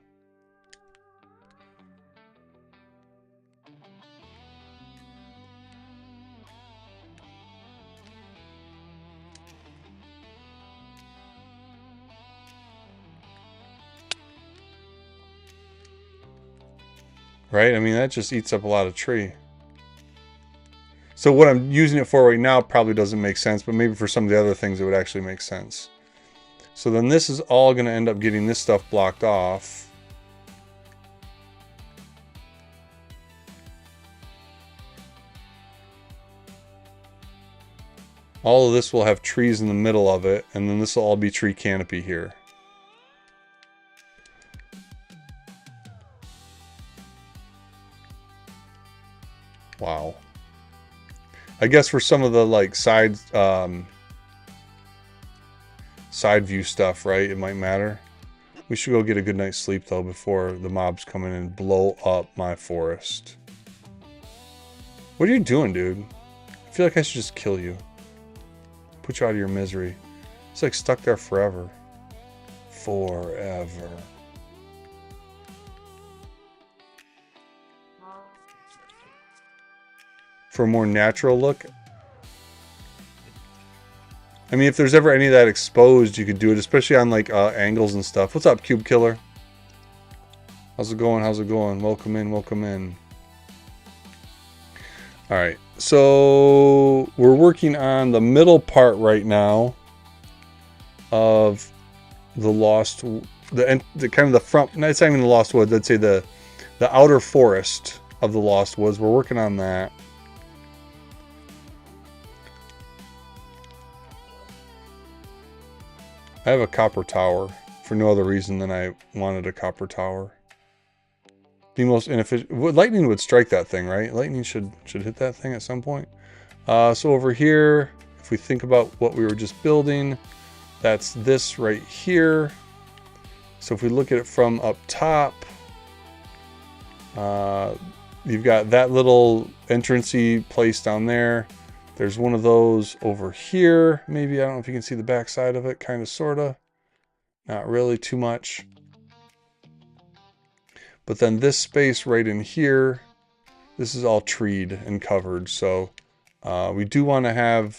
Right? I mean, that just eats up a lot of tree. So what I'm using it for right now probably doesn't make sense, but maybe for some of the other things it would actually make sense. So then this is all going to end up getting this stuff blocked off. All of this will have trees in the middle of it, and then this will all be tree canopy here. Wow. I guess for some of the like side view stuff, right? It might matter. We should go get a good night's sleep though before the mobs come in and blow up my forest. What are you doing, dude? I feel like I should just kill you. Put you out of your misery. It's like stuck there forever. Forever. For a more natural look. I mean, if there's ever any of that exposed, you could do it, especially on like angles and stuff. What's up, Cube Killer? How's it going? How's it going? Welcome in, welcome in. All right, so we're working on the middle part right now of the lost, the kind of the front. No, it's not even the lost woods. I'd say the outer forest of the lost woods. We're working on that. I have a copper tower for no other reason than I wanted a copper tower. The most inefficient. Lightning would strike that thing, right? Lightning should hit that thing at some point. So over here, if we think about what we were just building, that's this right here. So if we look at it from up top, you've got that little entrancey place down there. There's one of those over here. Maybe, I don't know if you can see the back side of it, kind of, sort of. Not really too much. But then this space right in here, this is all treed and covered. So we do want to have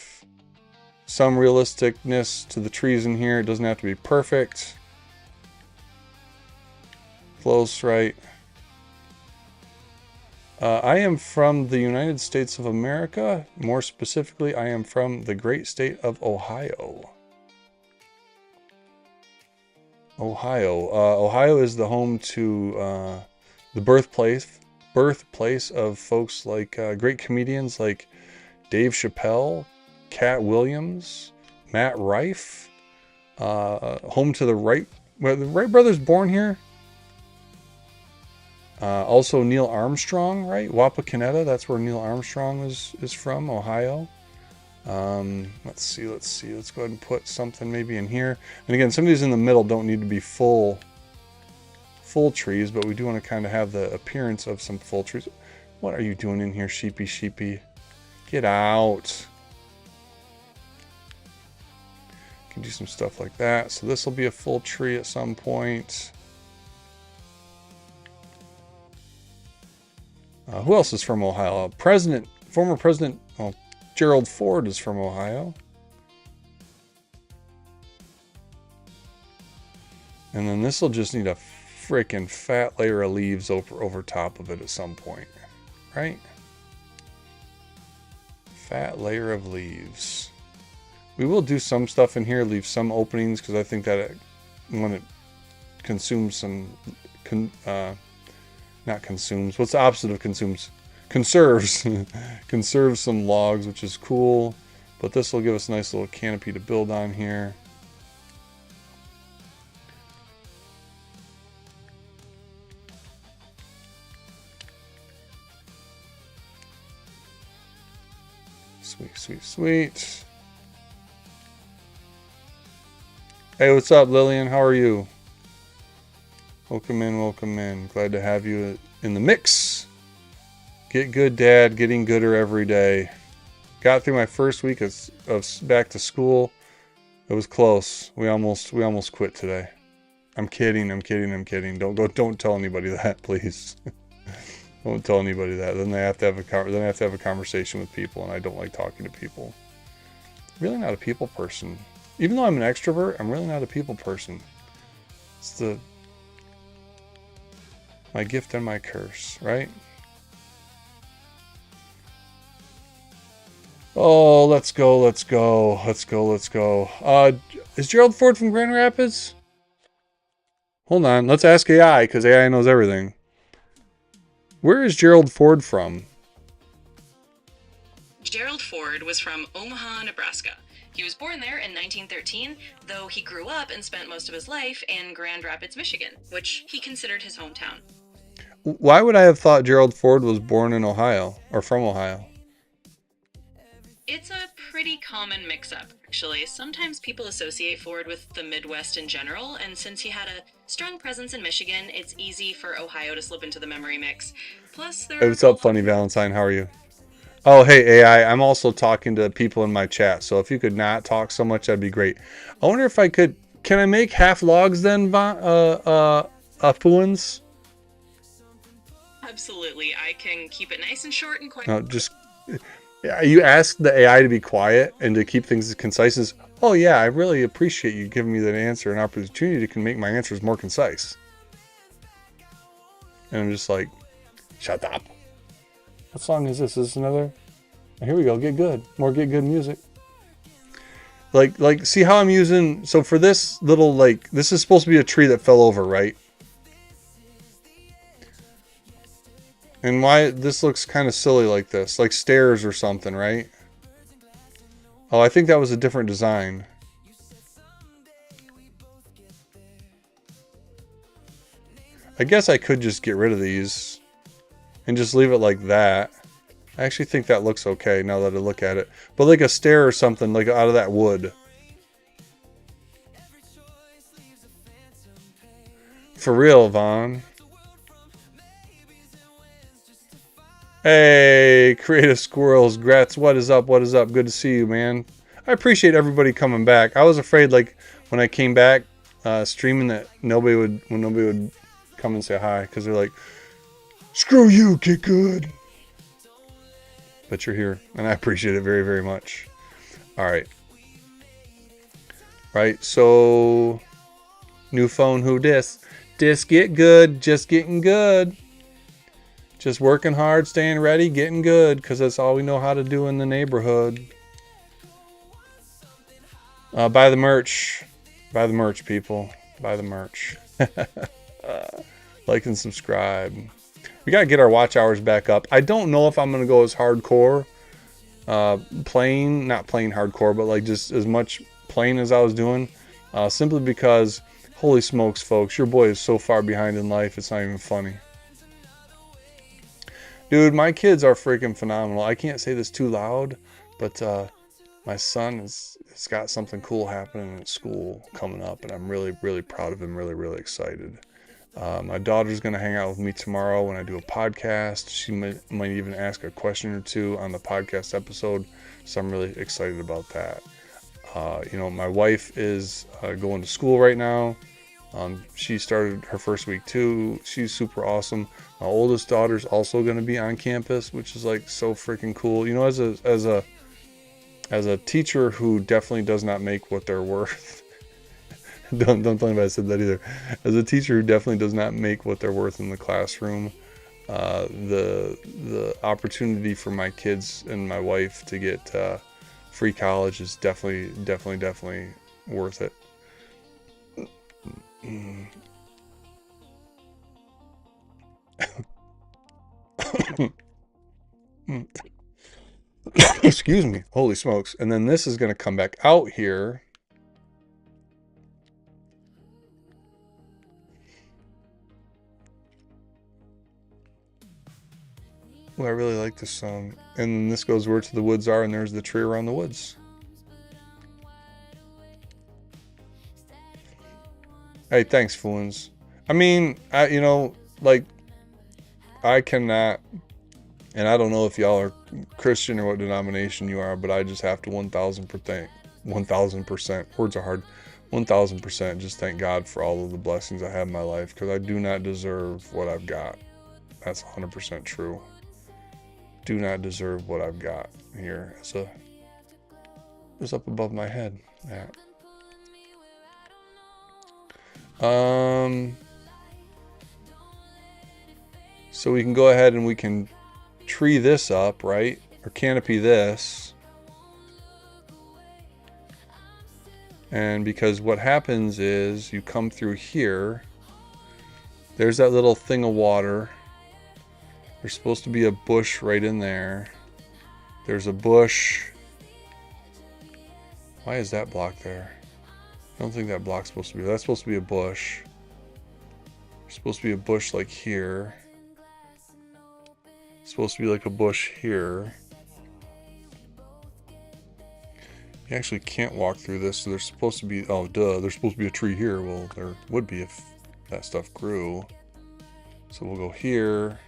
some realisticness to the trees in here. It doesn't have to be perfect. Close, right? I am from the United States of America. More specifically, I am from the great state of Ohio. Ohio is the home to the birthplace of folks like great comedians like Dave Chappelle, Cat Williams, Matt Rife. Home to the Wright brothers born here. Also Neil Armstrong, right? Wapakoneta, that's where Neil Armstrong is from, Ohio. Let's see. Let's go ahead and put something maybe in here. And again, some of these in the middle don't need to be full trees, but we do want to kind of have the appearance of some full trees. What are you doing in here, sheepy? Get out. Can do some stuff like that. So this will be a full tree at some point. Who else is from Ohio? Former President, well, Gerald Ford is from Ohio. And then this will just need a freaking fat layer of leaves over top of it at some point, right? Fat layer of leaves. We will do some stuff in here, leave some openings, because I think that when it consumes some, not consumes, what's the opposite of consumes? Conserves. Conserves some logs, which is cool. But this will give us a nice little canopy to build on here. Sweet. Hey, what's up, Lillian? How are you? Welcome in. Glad to have you in the mix. Get good, Dad. Getting gooder every day. Got through my first week of back to school. It was close. We almost quit today. I'm kidding. Don't tell anybody that, please. Don't tell anybody that. Then I have to have a conversation with people, and I don't like talking to people. Really not a people person. Even though I'm an extrovert, I'm really not a people person. It's my gift and my curse, right? Oh, let's go. Is Gerald Ford from Grand Rapids? Hold on, let's ask AI, because AI knows everything. Where is Gerald Ford from? Gerald Ford was from Omaha, Nebraska. He was born there in 1913, though he grew up and spent most of his life in Grand Rapids, Michigan, which he considered his hometown. Why would I have thought Gerald Ford was born in Ohio, or from Ohio? It's a pretty common mix-up, actually. Sometimes people associate Ford with the Midwest in general, and since he had a strong presence in Michigan, it's easy for Ohio to slip into the memory mix. Plus, Hey, what's up, Funny Valentine? How are you? Oh, hey, AI, I'm also talking to people in my chat, so if you could not talk so much, that'd be great. I wonder if I could... Can I make half logs then, Apuans? Absolutely. I can keep it nice and short and quick. No, just... You asked the AI to be quiet and to keep things as concise as, oh yeah, I really appreciate you giving me that answer and opportunity to make my answers more concise. And I'm just like, shut up. What song is this? Is this another? Oh, here we go. Get Good. More Get Good music. Like, see how I'm using... So for this little, like... This is supposed to be a tree that fell over, right? And why... This looks kind of silly like this. Like stairs or something, right? Oh, I think that was a different design. I guess I could just get rid of these. And just leave it like that. I actually think that looks okay now that I look at it. But like a stair or something, like out of that wood. For real, Vaughn. Hey, Creative Squirrels. Grats, what is up? Good to see you, man. I appreciate everybody coming back. I was afraid, like, when I came back streaming that nobody would come and say hi. Because they're like, screw you, get good. But you're here, and I appreciate it very, very much. All right. right? So, new phone, who dis? Dis get good, just getting good. Just working hard, staying ready, getting good, because that's all we know how to do in the neighborhood. Buy the merch. Buy the merch, people. Buy the merch. Like and subscribe. We got to get our watch hours back up. I don't know if I'm going to go as hardcore. Not playing hardcore, but like just as much playing as I was doing. Simply because, holy smokes, folks, your boy is so far behind in life, it's not even funny. Dude, my kids are freaking phenomenal. I can't say this too loud, but my son has got something cool happening at school coming up, and I'm really, really proud of him, really, really excited. My daughter's going to hang out with me tomorrow when I do a podcast. She might even ask a question or two on the podcast episode, so I'm really excited about that. My wife is going to school right now. She started her first week too. She's super awesome. My oldest daughter's also going to be on campus, which is like so freaking cool. As a teacher who definitely does not make what they're worth. don't tell anybody I said that either. As a teacher who definitely does not make what they're worth in the classroom, the opportunity for my kids and my wife to get free college is definitely worth it. Excuse me. Holy smokes. And then this is going to come back out here. Well, I really like this song. And then this goes where to the woods are, and there's the tree around the woods. Hey, thanks, Foons. I mean, I cannot, and I don't know if y'all are Christian or what denomination you are, but I just have to 1,000%, words are hard, 1,000% just thank God for all of the blessings I have in my life, because I do not deserve what I've got. That's 100% true. Do not deserve what I've got here. It's up above my head. Yeah. So we can go ahead and we can tree this up, right? Or canopy this. And because what happens is you come through here. There's that little thing of water. There's supposed to be a bush right in there. There's a bush. Why is that block there? I don't think that block's supposed to be. That's supposed to be a bush. There's supposed to be a bush like here. It's supposed to be like a bush here. You actually can't walk through this, so there's supposed to be, oh duh, there's supposed to be a tree here. Well, there would be if that stuff grew. So we'll go here.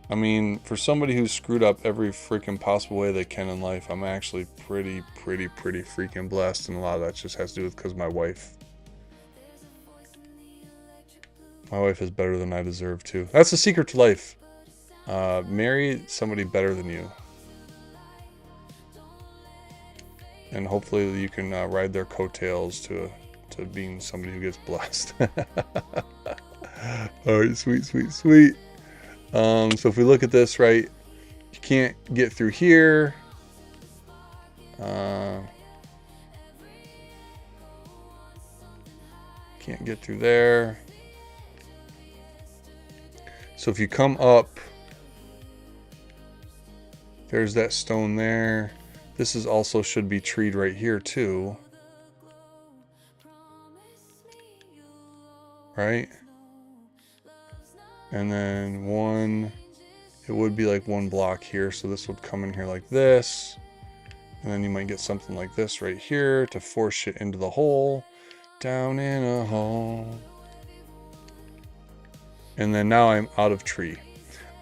I mean, for somebody who's screwed up every freaking possible way they can in life, I'm actually pretty freaking blessed, and a lot of that just has to do with because my wife is better than I deserve too. That's the secret to life. Marry somebody better than you, and hopefully you can ride their coattails to being somebody who gets blessed. All right, sweet. So if we look at this, right, you can't get through here. Can't get through there. So if you come up, there's that stone there. This is also should be treed right here too. Right? And then it would be like one block here, so this would come in here like this, and then you might get something like this right here to force shit into the hole, down in a hole. And then now I'm out of tree.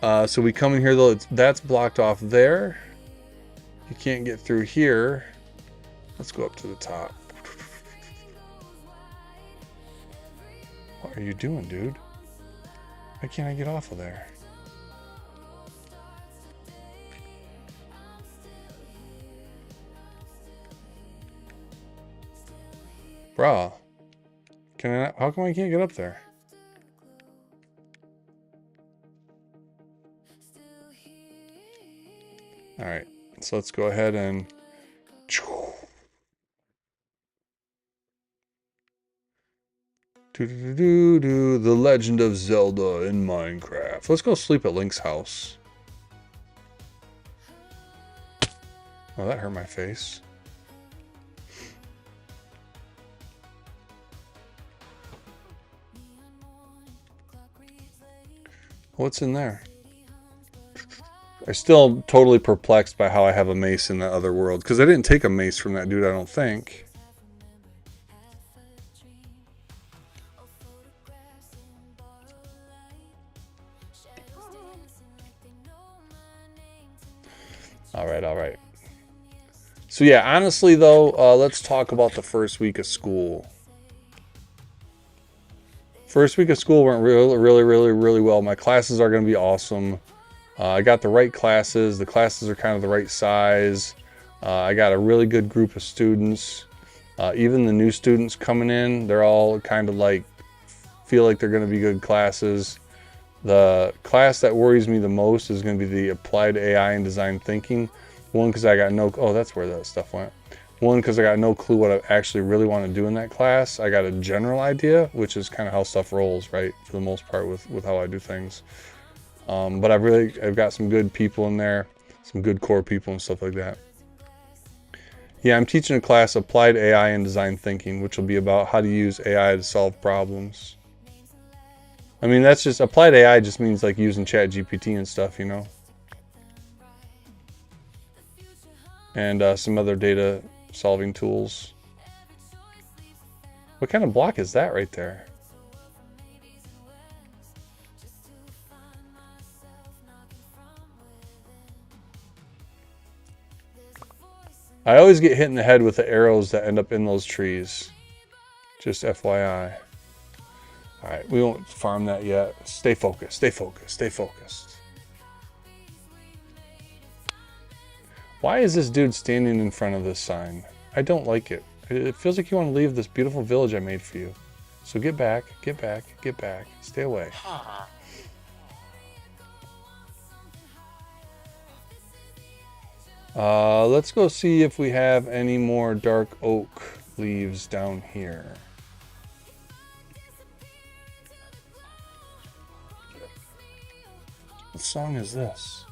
So we come in here though, that's blocked off there. You can't get through here. Let's go up to the top. What are you doing, dude? Why can't I get off of there? Bruh. Can I not, how come I can't get up there? Alright, so let's go ahead and... The Legend of Zelda in Minecraft. Let's go sleep at Link's house. Oh, that hurt my face. What's in there? I'm still totally perplexed by how I have a mace in that other world. Because I didn't take a mace from that dude, I don't think. Alright. So yeah, honestly though, let's talk about the first week of school. First week of school went really well. My classes are going to be awesome. I got the right classes. The classes are kind of the right size. I got a really good group of students. Even the new students coming in, they're all kind of like, feel like they're going to be good classes. The class that worries me the most is going to be the Applied AI and Design Thinking. One, because I got no... Oh, that's where that stuff went. One, because I got no clue what I actually really want to do in that class. I got a general idea, which is kind of how stuff rolls, right? For the most part with how I do things. But I've got some good people in there. Some good core people and stuff like that. Yeah, I'm teaching a class, Applied AI and Design Thinking, which will be about how to use AI to solve problems. I mean, that's just... Applied AI just means like using ChatGPT and stuff, you know? And some other data solving tools. What kind of block is that right there? I always get hit in the head with the arrows that end up in those trees. Just FYI. Alright, we won't farm that yet. Stay focused, stay focused, stay focused. Why is this dude standing in front of this sign? I don't like it. It feels like you want to leave this beautiful village I made for you. So get back, get back, get back. Stay away. Let's go see if we have any more dark oak leaves down here. What song is this?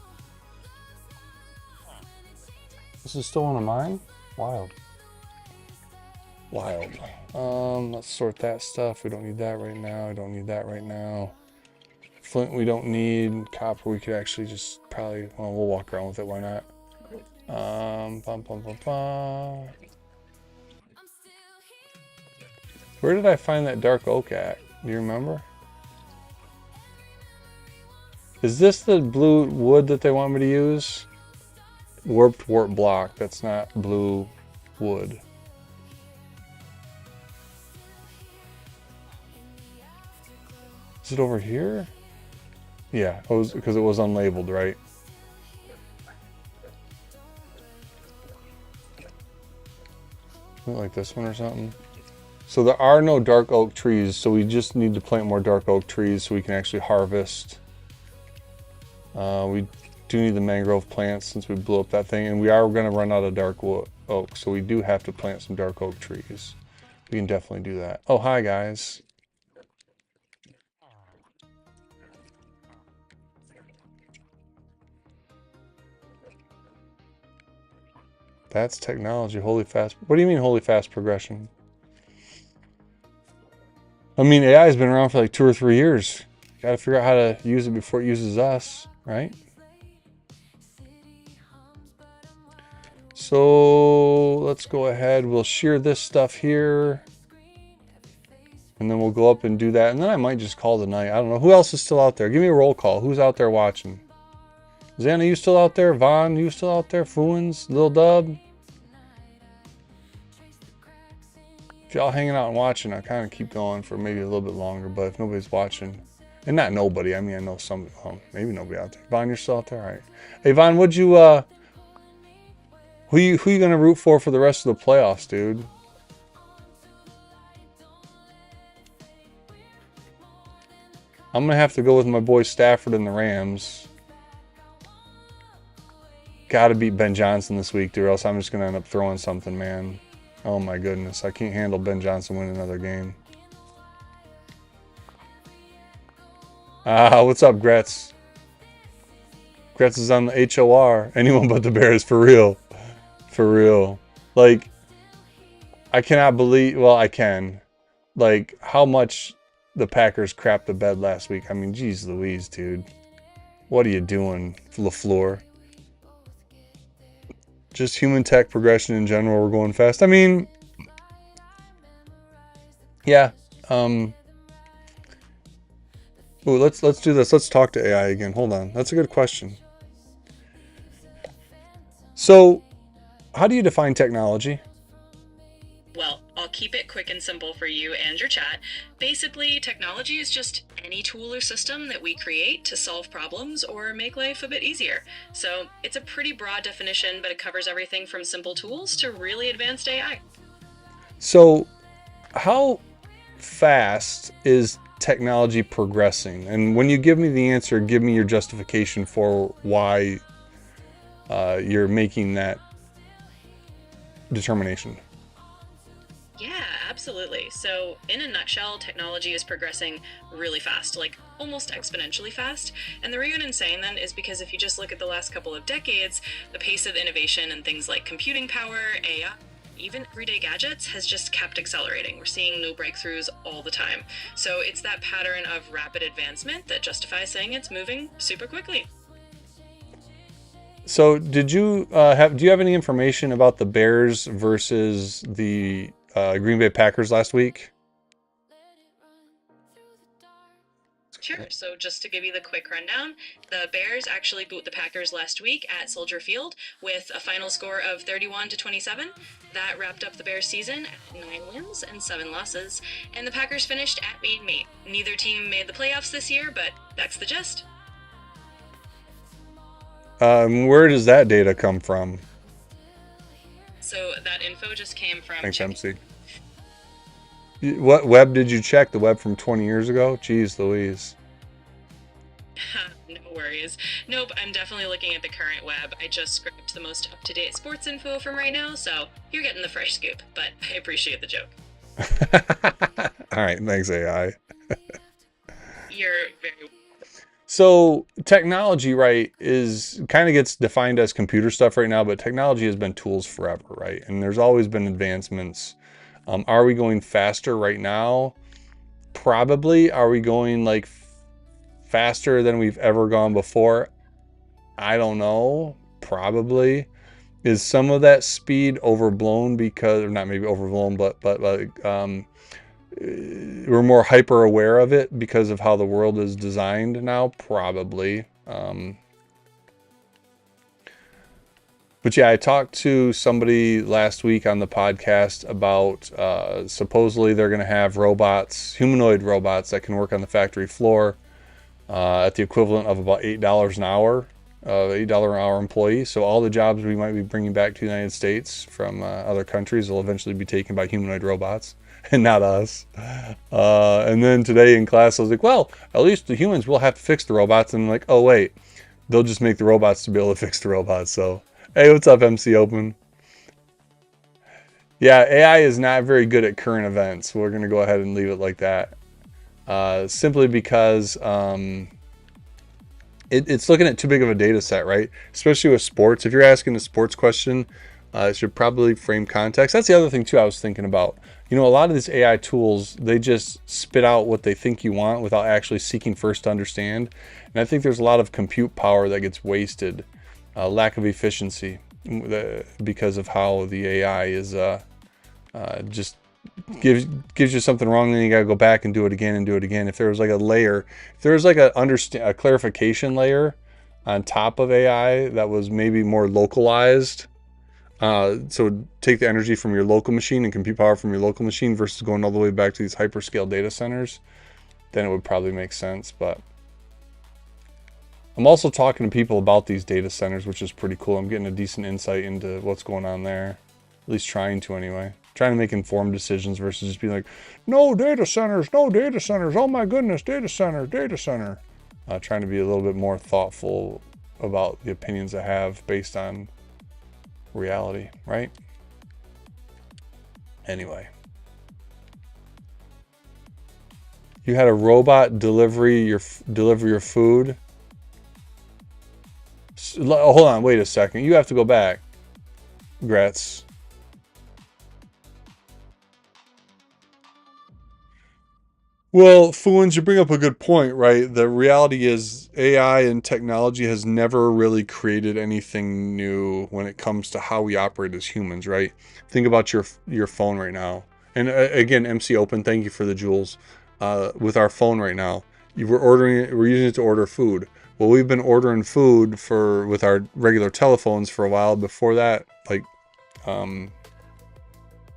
This is still one of mine? Wild. Wild. Let's sort that stuff. We don't need that right now. I don't need that right now. Flint we don't need. Copper we could actually just probably... Well, we'll walk around with it. Why not? Where did I find that dark oak at? Do you remember? Is this the blue wood that they want me to use? Warped warp block. That's not blue wood. Is it over here? Yeah, because it was unlabeled, right? Like this one or something. So there are no dark oak trees, so we just need to plant more dark oak trees so we can actually harvest. We do need the mangrove plants since we blew up that thing, and we are going to run out of dark oak, so we do have to plant some dark oak trees. We can definitely do that. Oh, hi guys. That's technology, holy fast. What do you mean holy fast progression? I mean, AI has been around for like 2 or 3 years. Got to figure out how to use it before it uses us, right? So let's go ahead. We'll shear this stuff here. And then we'll go up and do that. And then I might just call the night. I don't know. Who else is still out there? Give me a roll call. Who's out there watching? Xana, you still out there? Vaughn, you still out there? Fuins, Lil Dub? If y'all hanging out and watching, I'll kind of keep going for maybe a little bit longer. But if nobody's watching, and not nobody, I mean, I know some, maybe nobody out there. Vaughn, you're still out there? All right. Hey, Vaughn, what'd you, who you going to root for the rest of the playoffs, dude? I'm going to have to go with my boy Stafford and the Rams. Got to beat Ben Johnson this week, dude, or else I'm just going to end up throwing something, man. Oh, my goodness. I can't handle Ben Johnson winning another game. What's up, Gretz? Gretz is on the HOR. Anyone but the Bears, for real. For real. Like, I cannot believe... Well, I can. Like, how much the Packers crapped the bed last week. I mean, geez Louise, dude. What are you doing, LaFleur? Just human tech progression in general, we're going fast. I mean, yeah. Ooh, let's do this. Let's talk to AI again. Hold on. That's a good question. So, how do you define technology? Well, I'll keep it quick and simple for you and your chat. Basically, technology is just any tool or system that we create to solve problems or make life a bit easier. So it's a pretty broad definition, but it covers everything from simple tools to really advanced AI. So, how fast is technology progressing? And when you give me the answer, give me your justification for why you're making that determination. Yeah, absolutely. So, in a nutshell, technology is progressing really fast, like almost exponentially fast. And the reason I'm saying that is because if you just look at the last couple of decades, the pace of innovation in things like computing power, AI, even everyday gadgets has just kept accelerating. We're seeing new breakthroughs all the time. So, it's that pattern of rapid advancement that justifies saying it's moving super quickly. So, did you do you have any information about the Bears versus the Green Bay Packers last week? Sure. So just to give you the quick rundown, the Bears actually beat the Packers last week at Soldier Field with a final score of 31-27. That wrapped up the Bears season at 9 wins and 7 losses, and the Packers finished at 8-8. Neither team made the playoffs this year, but that's the gist. Where does that data come from? So that info just came from... Thanks, MC. What web did you check? The web from 20 years ago? Jeez Louise. No worries. Nope, I'm definitely looking at the current web. I just scrapped the most up-to-date sports info from right now, so you're getting the fresh scoop, but I appreciate the joke. All right, thanks, AI. You're very... So technology, right, is kind of gets defined as computer stuff right now, but technology has been tools forever, right? And there's always been advancements. Are we going faster right now? Probably. Are we going like faster than we've ever gone before? I don't know. Probably. Is some of that speed overblown because, or not maybe overblown, but like we're more hyper aware of it because of how the world is designed now? Probably. But yeah, I talked to somebody last week on the podcast about supposedly they're going to have robots, humanoid robots that can work on the factory floor at the equivalent of about $8 an hour, $8 an hour employee. So all the jobs we might be bringing back to the United States from other countries will eventually be taken by humanoid robots and not us. And then today in class, I was like, well, at least the humans will have to fix the robots. And I'm like, oh, wait, they'll just make the robots to be able to fix the robots. So, hey, what's up, MC Open? Yeah, AI is not very good at current events. We're going to go ahead and leave it like that. Simply because it's looking at too big of a data set, right? Especially with sports. If you're asking a sports question, it should probably frame context. That's the other thing, too, I was thinking about. You know, a lot of these AI tools, they just spit out what they think you want without actually seeking first to understand. And I think there's a lot of compute power that gets wasted. Lack of efficiency because of how the AI is just gives you something wrong, then you got to go back and do it again and do it again. If there was like a layer, if there was like a clarification layer on top of AI that was maybe more localized, so take the energy from your local machine and compute power from your local machine versus going all the way back to these hyperscale data centers, then it would probably make sense. But I'm also talking to people about these data centers, which is pretty cool. I'm getting a decent insight into what's going on there, at least trying to anyway. Trying to make informed decisions versus just being like, no data centers, no data centers. Oh my goodness, data center, data center. Trying to be a little bit more thoughtful about the opinions I have based on reality, right? Anyway. You had a robot deliver your food. Hold on, wait a second. You have to go back, Gretz. Well, Fuins, you bring up a good point, right? The reality is AI and technology has never really created anything new when it comes to how we operate as humans, right? Think about your phone right now. And again, MC Open, thank you for the jewels. With our phone right now, we're using it to order food. Well, we've been ordering food with our regular telephones for a while. Before that, like,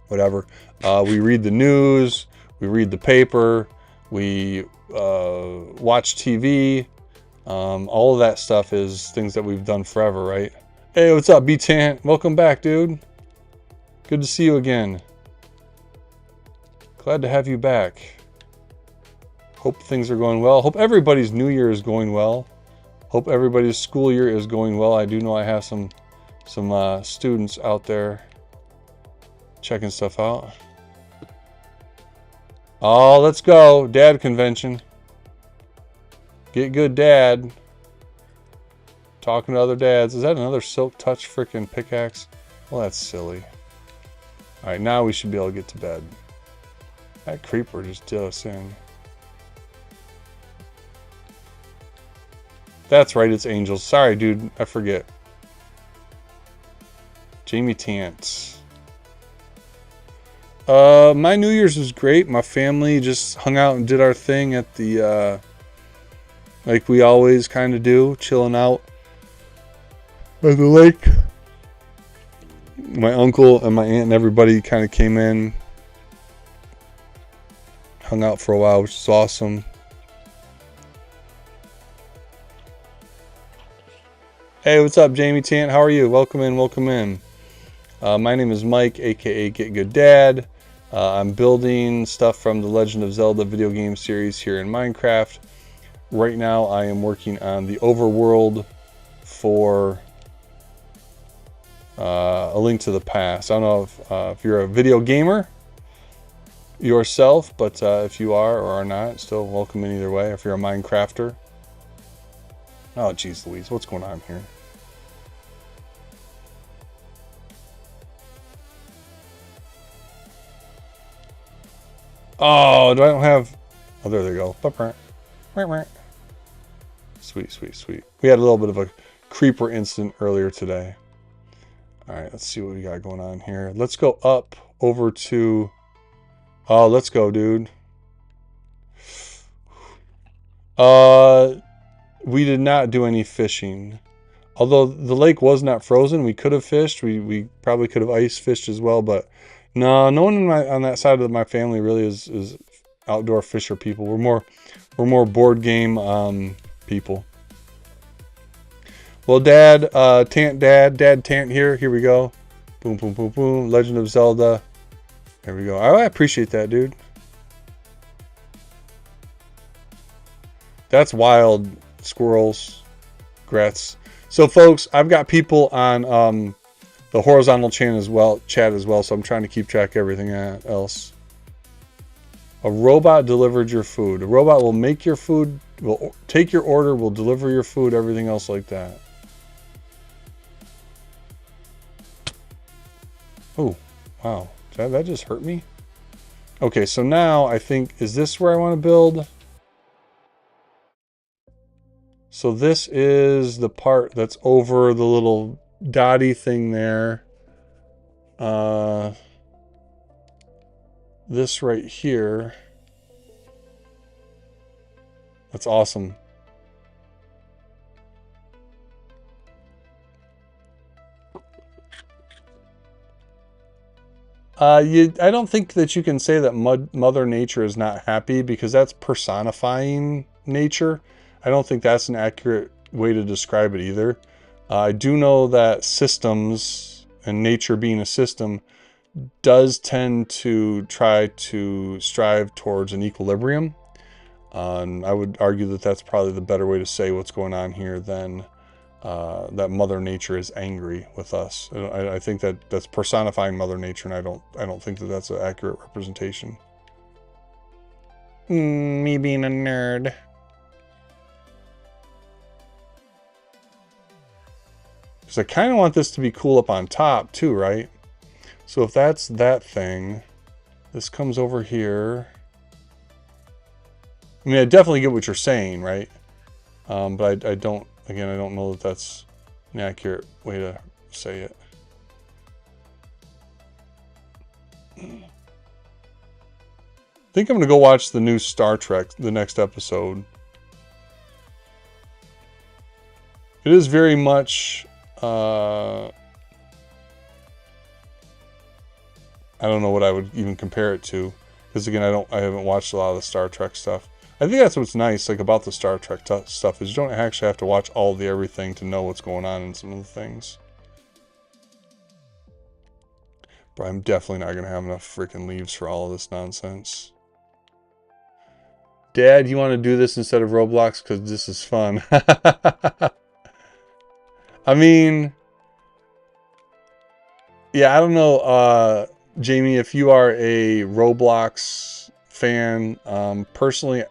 whatever. We read the news, we read the paper, we watch TV. All of that stuff is things that we've done forever, right? Hey, what's up, B-Tant? Welcome back, dude. Good to see you again. Glad to have you back. Hope things are going well. Hope everybody's new year is going well. Hope everybody's school year is going well. I do know I have some students out there checking stuff out. Oh, let's go. Dad convention. Get good, Dad. Talking to other dads. Is that another Silk Touch freaking pickaxe? Well, that's silly. Alright, now we should be able to get to bed. That creeper just did us in. That's right, it's angels. Sorry, dude. I forget. Jamie Tance. My New Year's was great. My family just hung out and did our thing at the, like we always kind of do, chilling out by the lake. My uncle and my aunt and everybody kind of came in, hung out for a while, which is awesome. Hey, what's up, Jamie Tant? How are you? Welcome in, welcome in. My name is Mike, aka Get Good Dad. I'm building stuff from the Legend of Zelda video game series here in Minecraft. Right now, I am working on the overworld for A Link to the Past. I don't know if you're a video gamer yourself, but if you are or are not, still welcome in either way. If you're a Minecrafter. Oh, geez Louise, what's going on here? Oh, do I don't have... Oh, there they go. Sweet, sweet, sweet. We had a little bit of a creeper incident earlier today. Alright, let's see what we got going on here. Let's go up over to... Oh, let's go, dude. We did not do any fishing. Although the lake was not frozen, we could have fished. We probably could have ice fished as well, but no one on that side of my family really is outdoor fisher people. We're more board game people. Well, Dad, Dad Tant here. Here we go. Boom, boom, boom, boom. Legend of Zelda. There we go. I appreciate that, dude. That's wild. Squirrels. Grets. So, folks, I've got people on the horizontal chat as well, so I'm trying to keep track of everything else. A robot delivered your food. A robot will make your food, will take your order, will deliver your food, everything else like that. Oh, wow. That just hurt me. Okay, so now I think, is this where I want to build? So this is the part that's over the little dotty thing there. This right here. That's awesome. I don't think that you can say that Mother Nature is not happy, because that's personifying nature. I don't think that's an accurate way to describe it either. I do know that systems, and nature being a system, does tend to try to strive towards an equilibrium. And I would argue that that's probably the better way to say what's going on here than that Mother Nature is angry with us. I think that that's personifying Mother Nature, and I don't think that that's an accurate representation. Me being a nerd. Because I kind of want this to be cool up on top too, right? So if that's that thing, this comes over here. I mean, I definitely get what you're saying, right? But I don't, again, I don't know that that's an accurate way to say it. I think I'm going to go watch the new Star Trek, the next episode. It is very much, I don't know what I would even compare it to. Because again, I haven't watched a lot of the Star Trek stuff. I think that's what's nice, like about the Star Trek stuff, is you don't actually have to watch all the everything to know what's going on in some of the things. But I'm definitely not going to have enough freaking leaves for all of this nonsense. Dad, you want to do this instead of Roblox? Because this is fun. I mean, yeah, I don't know, Jamie, if you are a Roblox fan. Personally,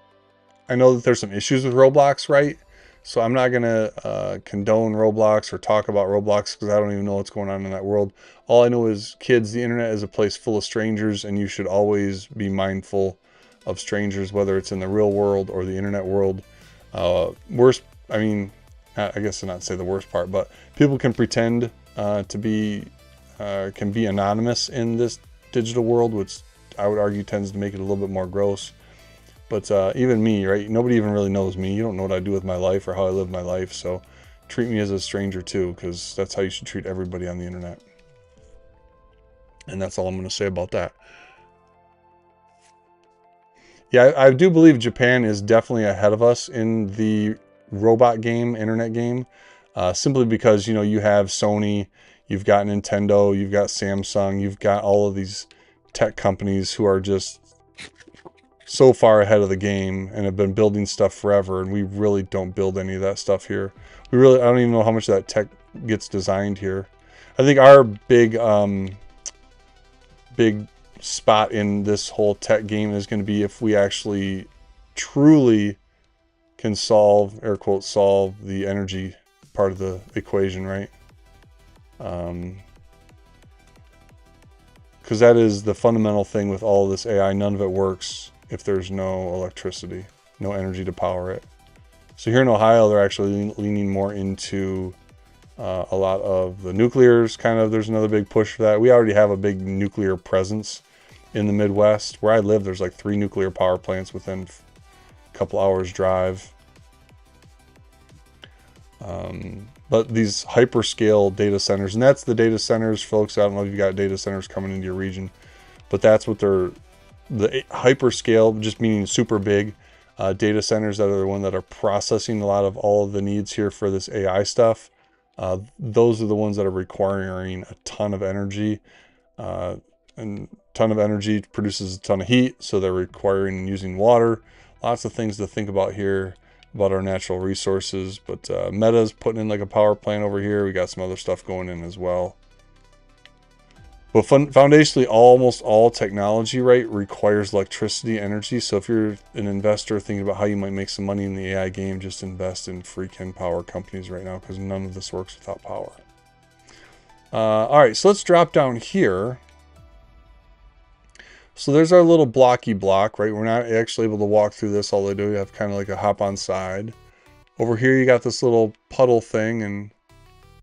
I know that there's some issues with Roblox, right? So I'm not going to condone Roblox or talk about Roblox because I don't even know what's going on in that world. All I know is, kids, the internet is a place full of strangers, and you should always be mindful of strangers, whether it's in the real world or the internet world. Worst, I mean, I guess to not say the worst part, but people can pretend to be, can be anonymous in this digital world, which I would argue tends to make it a little bit more gross. But even me, right? Nobody even really knows me. You don't know what I do with my life or how I live my life. So treat me as a stranger too, because that's how you should treat everybody on the internet. And that's all I'm going to say about that. Yeah, I do believe Japan is definitely ahead of us in the robot game, internet game. Simply because, you know, you have Sony, you've got Nintendo, you've got Samsung, you've got all of these tech companies who are just so far ahead of the game and have been building stuff forever, and we really don't build any of that stuff here. I don't even know how much of that tech gets designed here. I think our big spot in this whole tech game is going to be if we actually truly can solve, air quotes, solve the energy part of the equation, right? Because that is the fundamental thing with all of this AI. None of it works if there's no electricity, no energy to power it. So here in Ohio, they're actually leaning more into a lot of the nuclears. Kind of, there's another big push for that. We already have a big nuclear presence in the Midwest. Where I live, there's like 3 nuclear power plants within a couple hours drive. But these hyperscale data centers, and that's the data centers, folks. I don't know if you've got data centers coming into your region, but that's what they're, the hyperscale, just meaning super big data centers that are the one that are processing a lot of all of the needs here for this AI stuff. Those are the ones that are requiring a ton of energy, and a ton of energy produces a ton of heat. So they're requiring and using water. Lots of things to think about here about our natural resources. But Meta's putting in like a power plant over here. We got some other stuff going in as well. But foundationally, almost all technology, right, requires electricity, energy. So if you're an investor thinking about how you might make some money in the AI game, just invest in freaking power companies right now, because none of this works without power. All right, so let's drop down here. So there's our little blocky block, right? We're not actually able to walk through this all the way. We have kind of like a hop on side. Over here, you got this little puddle thing, and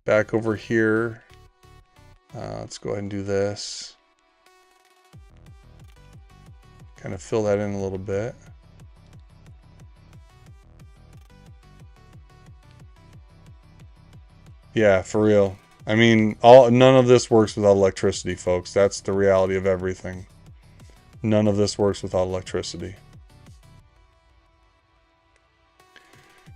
back over here, let's go ahead and do this. Kind of fill that in a little bit. Yeah, for real. I mean, none of this works without electricity, folks. That's the reality of everything. None of this works without electricity.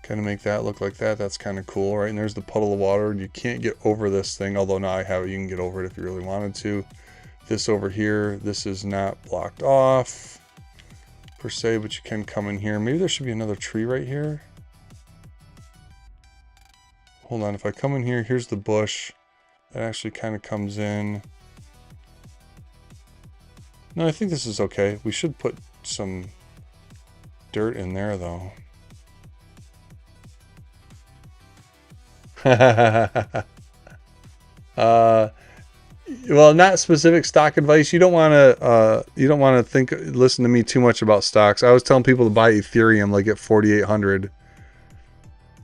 Kind of make that look like that. That's kind of cool, right? And there's the puddle of water. You can't get over this thing, although now I have it. You can get over it if you really wanted to. this over here. This is not blocked off per se, but you can come in here. Maybe there should be another tree right here. Hold on, if I come in here, here's the bush. That actually kind of comes in. No, I think this is okay. We should put some dirt in there though. Well, not specific stock advice. You don't want to listen to me too much about stocks. I was telling people to buy Ethereum like at 4,800,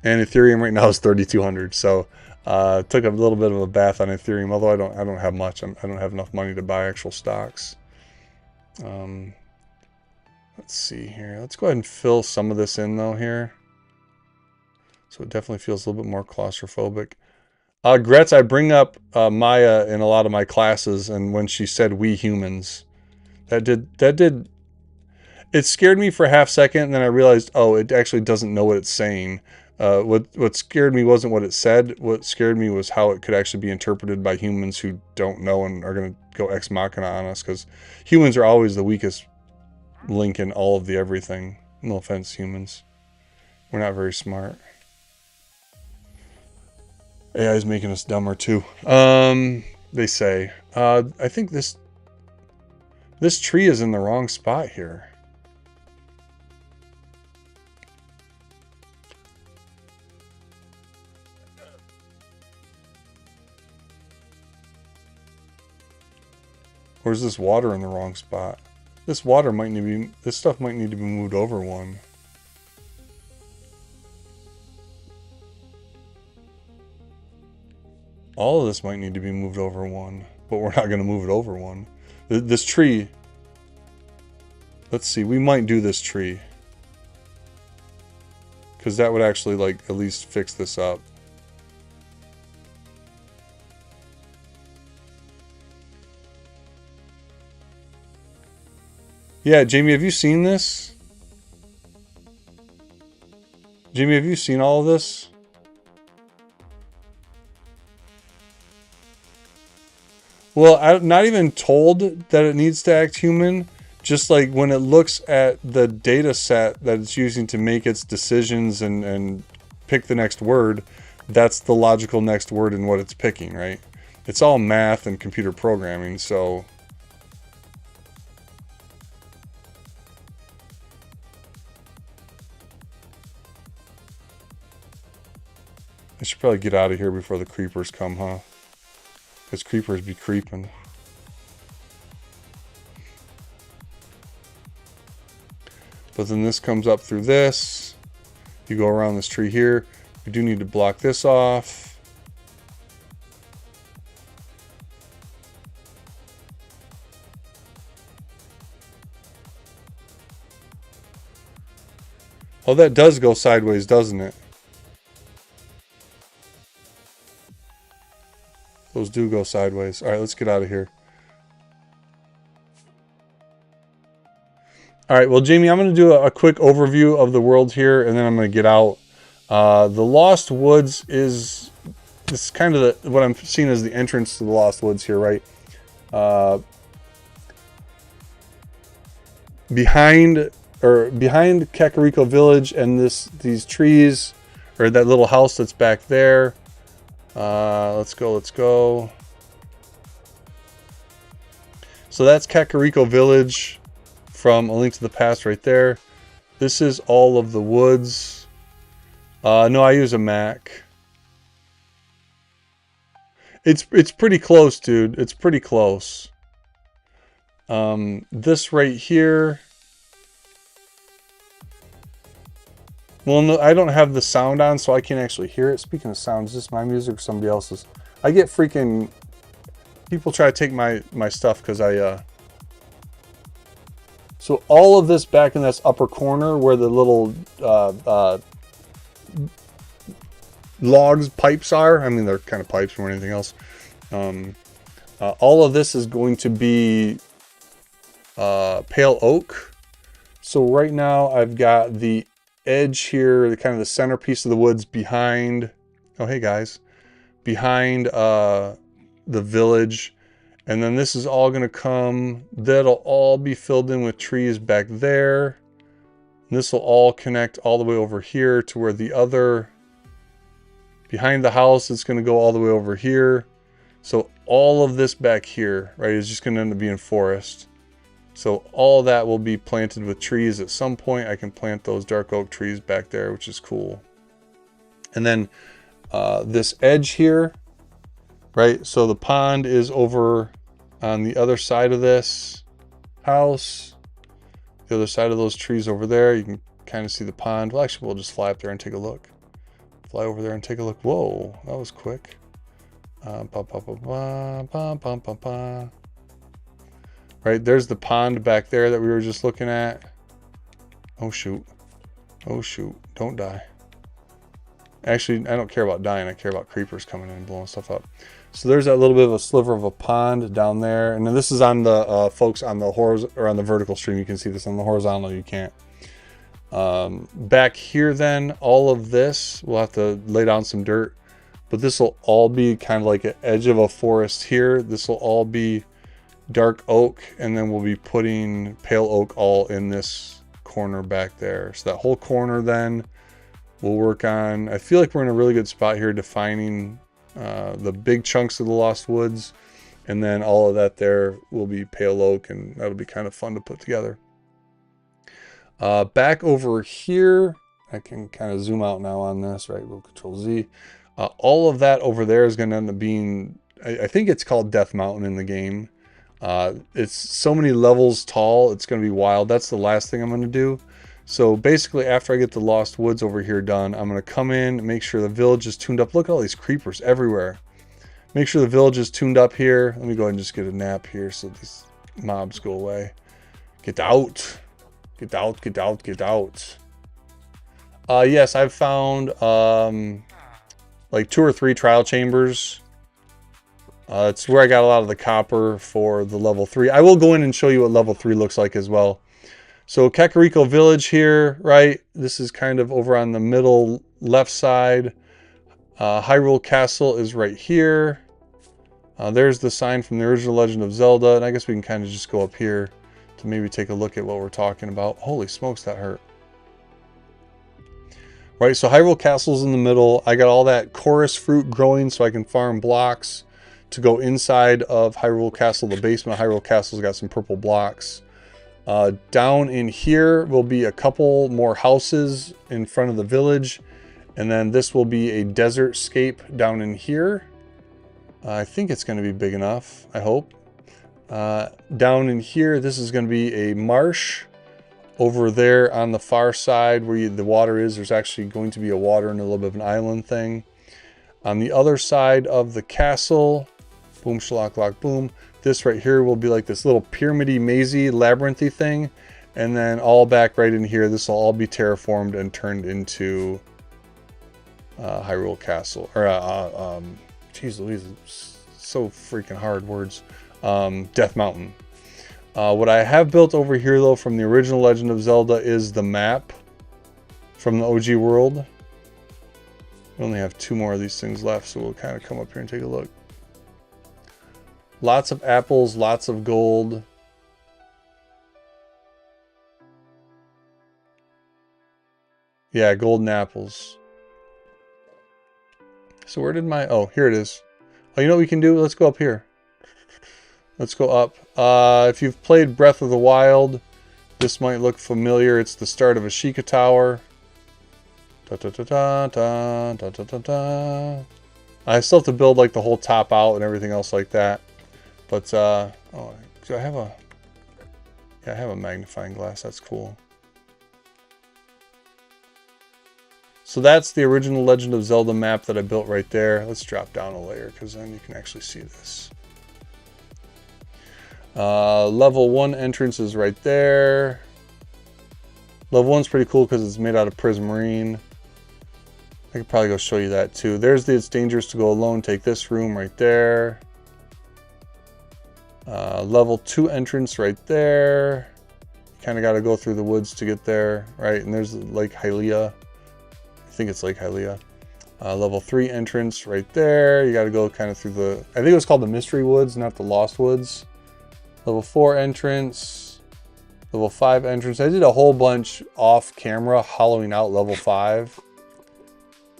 and Ethereum right now is 3,200. So took a little bit of a bath on Ethereum, although I don't have much. I don't have enough money to buy actual stocks. Let's see here. Let's go ahead and fill some of this in though here. So it definitely feels a little bit more claustrophobic. Gretz, I bring up Maya in a lot of my classes, and when she said "we humans," that did it scared me for a half second, and then I realized, oh, it actually doesn't know what it's saying. What scared me wasn't what it said. What scared me was how it could actually be interpreted by humans who don't know and are going to go ex machina on us, because humans are always the weakest link in all of the everything. No offense, humans. We're not very smart. AI is making us dumber too. They say. I think this tree is in the wrong spot here. Or is this water in the wrong spot? This water might need to be, this stuff might need to be moved over one. All of this might need to be moved over one, but we're not going to move it over one. This tree, let's see, we might do this tree, because that would actually like at least fix this up. Yeah, Jamie, have you seen this? Jamie, have you seen all of this? Well, I'm not even told that it needs to act human. Just like when it looks at the data set that it's using to make its decisions and pick the next word, that's the logical next word in what it's picking, right? It's all math and computer programming, so... I should probably get out of here before the creepers come, huh? Because creepers be creeping. But then this comes up through this. You go around this tree here. We do need to block this off. Oh, that does go sideways, doesn't it? Those do go sideways. All right, let's get out of here. All right, well, Jamie, I'm going to do a quick overview of the world here, and then I'm going to get out. The Lost Woods is kind of what I'm seeing as the entrance to the Lost Woods here, right? Behind Kakariko Village and these trees, or that little house that's back there. Let's go. So that's Kakariko Village from A Link to the Past right there. This is all of the woods. No, I use a Mac. It's pretty close, dude. It's pretty close. This right here. Well, no, I don't have the sound on, so I can't actually hear it. Speaking of sound, is this my music or somebody else's? I get freaking... People try to take my stuff because I... So all of this back in this upper corner where the little logs, pipes are. I mean, they're kind of pipes more than anything else. All of this is going to be pale oak. So right now I've got the edge here, the kind of the centerpiece of the woods behind, oh hey guys, behind the village, And then this is all going to come, that'll all be filled in with trees back there. And this will all connect all the way over here to where the other, behind the house, it's going to go all the way over here. So all of this back here, right, is just going to end up being forest. So all that will be planted with trees. At some point, I can plant those dark oak trees back there, which is cool. And then this edge here, right? So the pond is over on the other side of this house. The other side of those trees over there, you can kind of see the pond. Well, actually, we'll just fly up there and take a look. Fly over there and take a look. Whoa, that was quick. Right, there's the pond back there that we were just looking at. Oh, shoot. Oh, shoot. Don't die. Actually, I don't care about dying. I care about creepers coming in and blowing stuff up. So there's that little bit of a sliver of a pond down there. And then this is on the, folks, on the horizontal or on the vertical stream. You can see this. On the horizontal, you can't. Back here then, all of this, we'll have to lay down some dirt. But this will all be kind of like an edge of a forest here. This will all be dark oak. And then we'll be putting pale oak all in this corner back there. So that whole corner then we'll work on. I feel like we're in a really good spot here defining the big chunks of the Lost Woods. And then all of that there will be pale oak, and that'll be kind of fun to put together. Back over here, I can kind of zoom out now on this, right? We'll Control Z. All of that over there is going to end up being, I think it's called Death Mountain in the game. It's so many levels tall, it's going to be wild. That's the last thing I'm going to do. So basically, after I get the Lost Woods over here done, I'm going to come in and make sure the village is tuned up. Look at all these creepers everywhere. Make sure the village is tuned up here. Let me go ahead and just get a nap here so these mobs go away. Get out. Get out, get out, get out. Yes, I've found like 2 or 3 trial chambers. It's where I got a lot of the copper for the level 3. I will go in and show you what level 3 looks like as well. So Kakariko Village here, right? This is kind of over on the middle left side. Hyrule Castle is right here. There's the sign from the original Legend of Zelda. And I guess we can kind of just go up here to maybe take a look at what we're talking about. Holy smokes, that hurt. Right, so Hyrule Castle's in the middle. I got all that chorus fruit growing so I can farm blocks to go inside of Hyrule Castle. The basement of Hyrule Castle's got some purple blocks. Down in here will be a couple more houses in front of the village. And then this will be a desert scape down in here. I think it's going to be big enough, I hope. Down in here, this is going to be a marsh. Over there on the far side where the water is, there's actually going to be a water and a little bit of an island thing. On the other side of the castle, boom, shlock, lock, boom. This right here will be like this little pyramid-y, mazy, labyrinthy thing. And then all back right in here, this will all be terraformed and turned into Hyrule Castle. Or, geez Louise, so freaking hard words. Death Mountain. What I have built over here, though, from the original Legend of Zelda is the map from the OG world. We only have 2 more of these things left, so we'll kind of come up here and take a look. Lots of apples, lots of gold. Yeah, golden apples. So where did my... Oh, here it is. Oh, you know what we can do? Let's go up here. Let's go up. If you've played Breath of the Wild, this might look familiar. It's the start of a Sheikah Tower. Da, da, da, da, da, da, da, da, da. I still have to build like the whole top out and everything else like that. But oh, do I have a? Yeah, I have a magnifying glass. That's cool. So that's the original Legend of Zelda map that I built right there. Let's drop down a layer because then you can actually see this. Level 1 entrance is right there. Level 1's pretty cool because it's made out of prismarine. I could probably go show you that too. There's the It's Dangerous to Go Alone. Take this room right there. Level 2 entrance right there. You kind of got to go through the woods to get there, right? And there's Lake Hylia. I think it's Lake Hylia. Level 3 entrance right there. You got to go kind of through the, I think it was called the Mystery Woods, not the Lost Woods. Level 4 entrance. Level 5 entrance. I did a whole bunch off camera hollowing out level 5.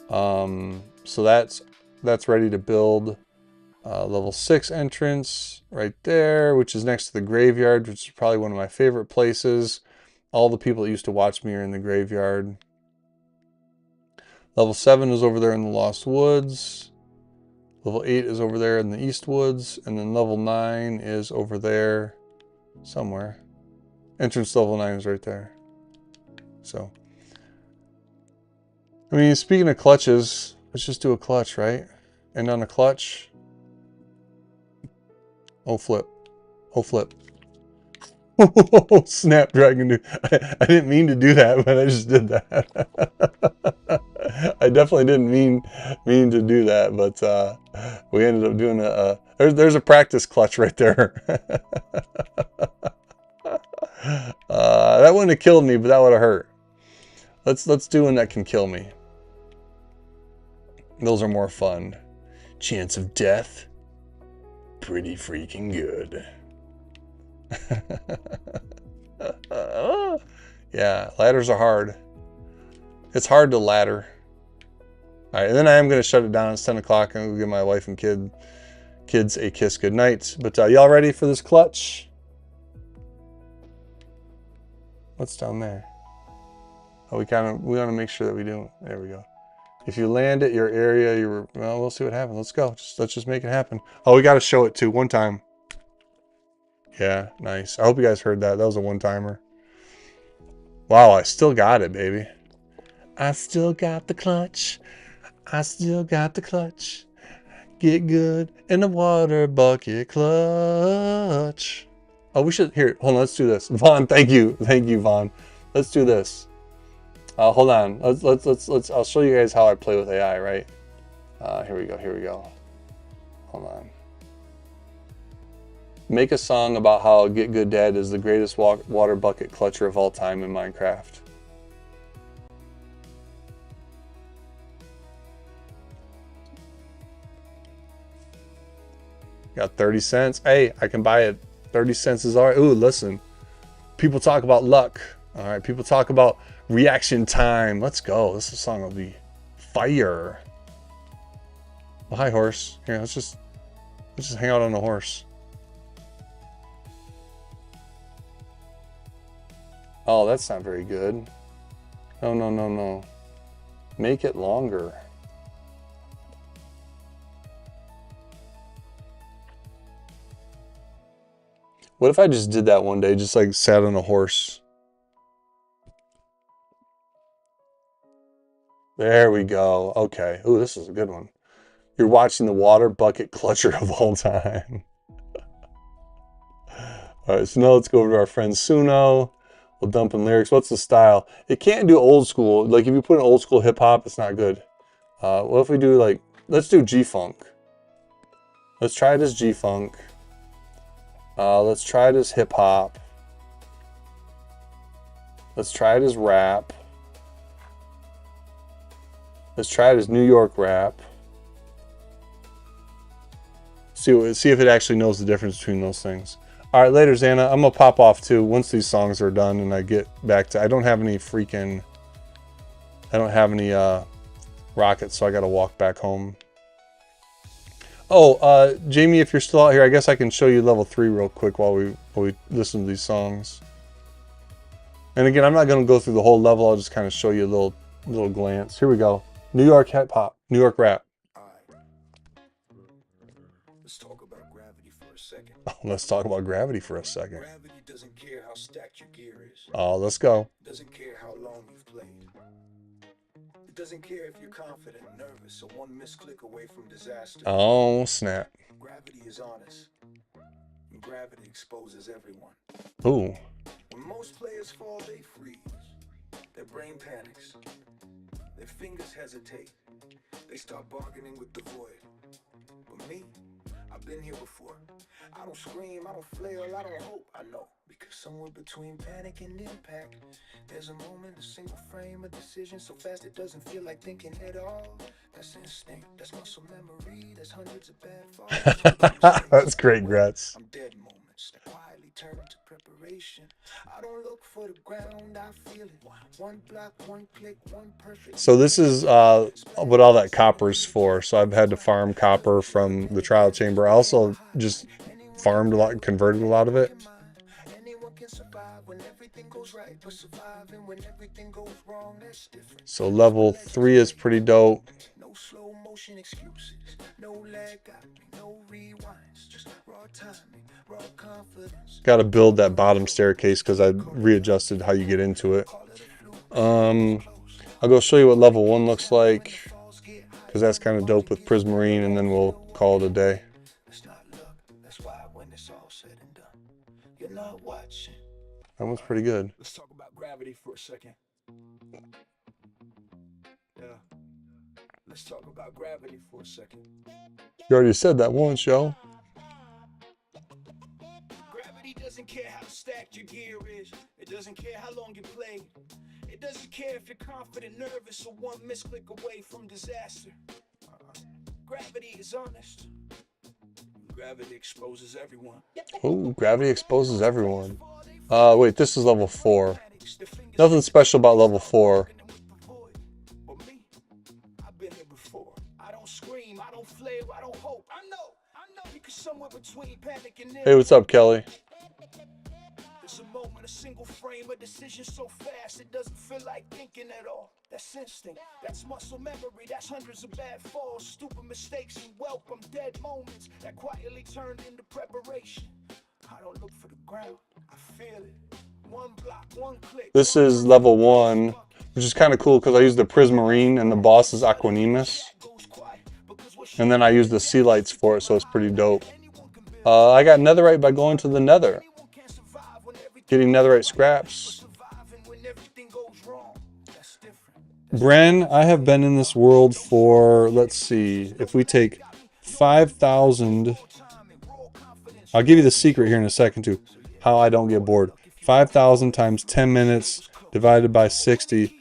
So that's ready to build. Level 6 entrance right there, which is next to the graveyard, which is probably one of my favorite places. All the people that used to watch me are in the graveyard. Level 7 is over there in the Lost Woods. Level 8 is over there in the East Woods. And then level 9 is over there somewhere. Entrance level 9 is right there. So, I mean, speaking of clutches, let's just do a clutch, right? And on a clutch. Oh, flip. Oh, flip. Oh, Snapdragon. I didn't mean to do that, but I just did that. I definitely didn't mean to do that, but we ended up doing there's a practice clutch right there. That wouldn't have killed me, but that would have hurt. Let's do one that can kill me. Those are more fun. Chance of death. Pretty freaking good. Yeah, ladders are hard. It's hard to ladder. All right, and then I am going to shut it down. It's 10 o'clock. I'm going to give my wife and kids a kiss goodnight. But y'all ready for this clutch? What's down there? Oh, we want to make sure that we do. There we go. If you land at your area, well, we'll see what happens. Let's go. Let's just make it happen. Oh, we got to show it too. One time. Yeah, nice. I hope you guys heard that. That was a one-timer. Wow, I still got it, baby. I still got the clutch. I still got the clutch. Get good in the water bucket clutch. Oh, we should, here, hold on, let's do this. Vaughn, thank you. Thank you, Vaughn. Let's do this. Hold on. Let's, I'll show you guys how I play with AI, right? Here we go. Hold on. Make a song about how Get Good Dad is the greatest water bucket clutcher of all time in Minecraft. Got 30 cents. Hey, I can buy it. 30 cents is all right. Ooh, listen. People talk about luck. All right, people talk about reaction time. Let's go. This song will be fire. Well, hi, horse. Here, let's just hang out on the horse. Oh, that's not very good. No. Make it longer. What if I just did that one day, just like sat on a horse? There we go. Okay. Ooh, this is a good one. You're watching the water bucket clutcher of all time. All right, so now let's go over to our friend Suno. We'll dump in lyrics. What's the style? It can't do old school. Like if you put in old school hip hop, it's not good. What if we do like, let's do G-Funk. Let's try it as G-Funk. Let's try it as hip hop. Let's try it as rap. Let's try it as New York rap. See if it actually knows the difference between those things. All right, later, Xana. I'm gonna pop off too once these songs are done and I get back to. I don't have any rockets, so I gotta walk back home. Oh, Jamie, if you're still out here, I guess I can show you level 3 real quick while we listen to these songs. And again, I'm not gonna go through the whole level. I'll just kind of show you a little glance. Here we go. New York hip hop, New York rap. Let's talk about gravity for a second. Oh, let's talk about gravity for a second. Gravity doesn't care how stacked your gear is. Oh, let's go. It doesn't care how long you've played. It doesn't care if you're confident, nervous, or one misclick away from disaster. Oh, snap. Gravity is honest. And gravity exposes everyone. Ooh. When most players fall, they freeze. Their brain panics. Their fingers hesitate. They start bargaining with the void. But me, I've been here before. I don't scream, I don't flail, I don't hope. I know, because somewhere between panic and impact. There's a moment, a single frame, a decision so fast it doesn't feel like thinking at all. That's instinct, that's muscle memory, there's hundreds of bad falls. That's great, Gretz. I'm dead moments that quietly turn into preparation. I don't look for the ground, I feel it. One block, one click, one perfect. So this is what all that copper's for. So I've had to farm copper from the trial chamber. I also just farmed a lot, converted a lot of it. Anyone can survive when everything goes right, but surviving when everything goes wrong, that's different. So level 3 is pretty dope. No slow motion excuses, no lag got me, no rewinds, just raw timing, raw confidence. Got to build that bottom staircase because I readjusted how you get into it. I'll go show you what level 1 looks like because that's kind of dope with Prismarine, and then we'll call it a day. That's why when it's all said and done, you're not watching. That one's pretty good. Let's talk about gravity for a second. Yeah. Let's talk about gravity for a second. You already said that once, yo. Gravity doesn't care how stacked your gear is. It doesn't care how long you play. It doesn't care if you're confident, nervous, or one misclick away from disaster. Gravity is honest. Gravity exposes everyone. Oh, gravity exposes everyone. Wait, this is level 4. Nothing special about level 4. But me, I've been here before. I don't scream, I don't flail, I don't hope. I know because somewhere between panic and Hey, what's up, Kelly? there's a moment, a single frame, a decision so fast it doesn't feel like thinking at all. That's instinct, that's muscle memory, that's hundreds of bad falls, stupid mistakes and welcome dead moments that quietly turned into preparation. I don't look for the ground, I feel it. One block, one click. This is level 1, which is kind of cool because I used the Prismarine and the boss is Aquanimus. And then I used the sea lights for it, so it's pretty dope. I got netherite by going to the nether. Getting netherite scraps. Bren, I have been in this world for, let's see, if we take 5,000, I'll give you the secret here in a second too, how I don't get bored. 5,000 times 10 minutes divided by 60.